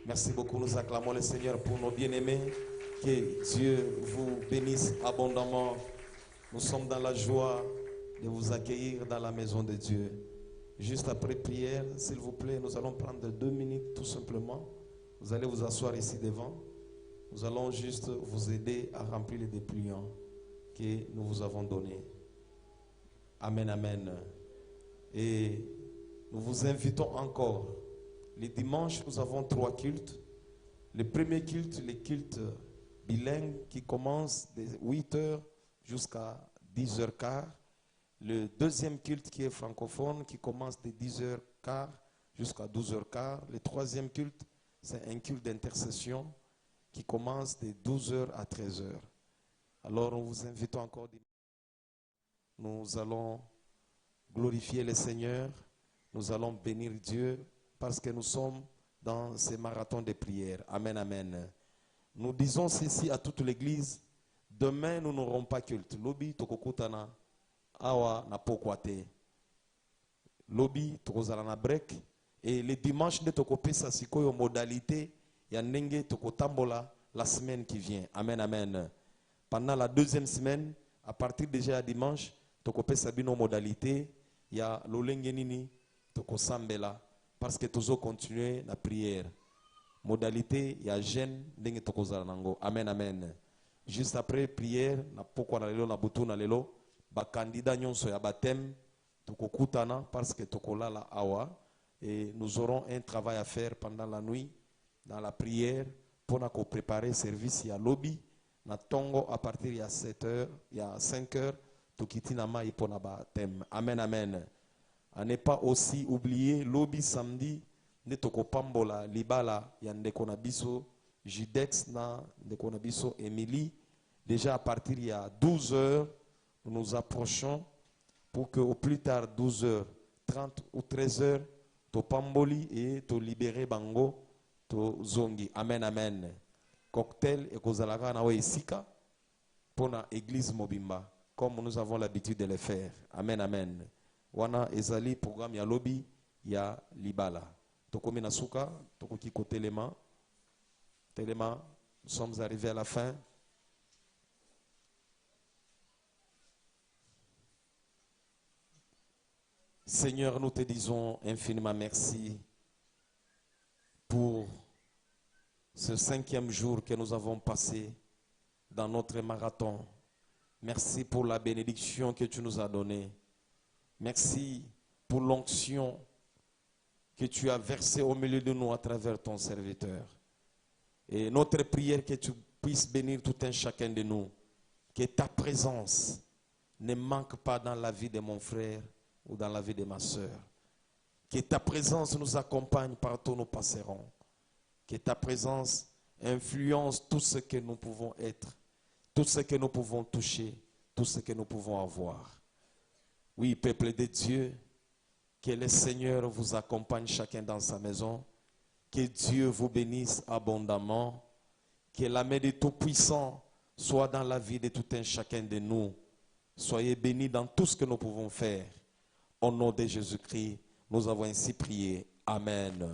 Merci beaucoup. Nous acclamons le Seigneur pour nos bien-aimés. Que Dieu vous bénisse abondamment. Nous sommes dans la joie de vous accueillir dans la maison de Dieu. Juste après prière, s'il vous plaît, nous allons prendre 2 minutes tout simplement. Vous allez vous asseoir ici devant. Nous allons juste vous aider à remplir les dépliants que nous vous avons donnés. Amen, amen. Et nous vous invitons encore. Les dimanches, nous avons 3 cultes. Le premier culte, le culte bilingue qui commence de 8h jusqu'à 10h15. Le deuxième culte qui est francophone qui commence de 10h15 jusqu'à 12h15. Le troisième culte, c'est un culte d'intercession qui commence de 12h à 13h. Alors, nous vous invitons encore. Nous allons glorifier le Seigneur. Nous allons bénir Dieu parce que nous sommes dans ces marathons de prière. Amen, amen. Nous disons ceci à toute l'église. Demain, nous n'aurons pas culte. Lobi tokokutana awa na pokwate. Lobi tokozala na break. Et les dimanches, nous tokopesa sikoyo modalité ya ndenge tokotambola la semaine qui vient. Amen, amen. Pendant la deuxième semaine, à partir déjà à dimanche, tokopesa bino modalité ya lolenge nini tokosambela parce que toujours continuer la prière. Modalité ya jeûne ndenge tokozala nango. Amen, amen. Juste après prière, na pokwa na lelo na butu na lelo, ba candidat nyonso ya baptême tokokutana parce que tokolala awa et nous aurons un travail à faire pendant la nuit dans la prière pour nous préparer service ya lobby na tongo à partir de 7h, il y a 5h tokitina mai pour na baptême. Amen, amen. À ne pas aussi oublier lobby samedi ne tokopambola libala ya ndeko na biso Jidex na ndeko na biso Emily. Déjà à partir il y a 12h, nous nous approchons pour que au plus tard 12h30 ou 13h to pamboli et to libérer bango to zongi. Amen, amen. Cocktail et kozalaka na esika pour na église mobimba comme nous avons l'habitude de le faire. Amen, amen. Wana ezali programme ya lobby ya libala. Tokomi na suka, tokoki ko telema. Telema, nous sommes arrivés à la fin. Seigneur, nous te disons infiniment merci pour ce 5e jour que nous avons passé dans notre marathon. Merci pour la bénédiction que tu nous as donnée. Merci pour l'onction que tu as versée au milieu de nous à travers ton serviteur. Et notre prière que tu puisses bénir tout un chacun de nous. Que ta présence ne manque pas dans la vie de mon frère ou dans la vie de ma soeur. Que ta présence nous accompagne partout où nous passerons. Que ta présence influence tout ce que nous pouvons être, tout ce que nous pouvons toucher, tout ce que nous pouvons avoir. Oui, peuple de Dieu, que le Seigneur vous accompagne chacun dans sa maison. Que Dieu vous bénisse abondamment. Que la main du Tout-Puissant soit dans la vie de tout un chacun de nous. Soyez bénis dans tout ce que nous pouvons faire. Au nom de Jésus-Christ, nous avons ainsi prié. Amen.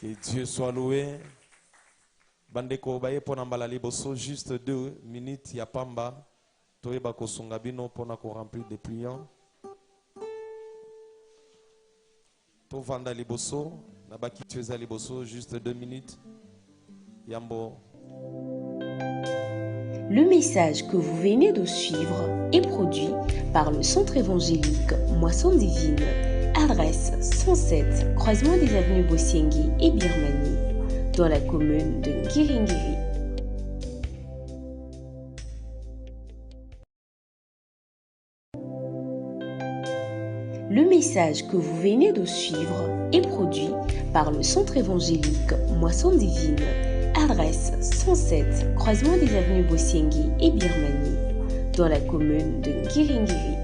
Que Dieu soit loué. Bandeko baye pona mbala liboso juste 2 minutes ya pamba. Toyeba ko sungabino pona ko remplir des pliants. To vanda liboso na baki tueza liboso juste 2 minutes. Yambo. Le message que vous venez de suivre est produit par le Centre évangélique Moisson Divine, adresse 107, croisement des avenues Bossiengui et Birmanie, dans la commune de Ngiringiri. Le message que vous venez de suivre est produit par le Centre évangélique Moisson Divine, adresse 107, croisement des avenues Bossiengui et Birmanie, dans la commune de Ngiringiri.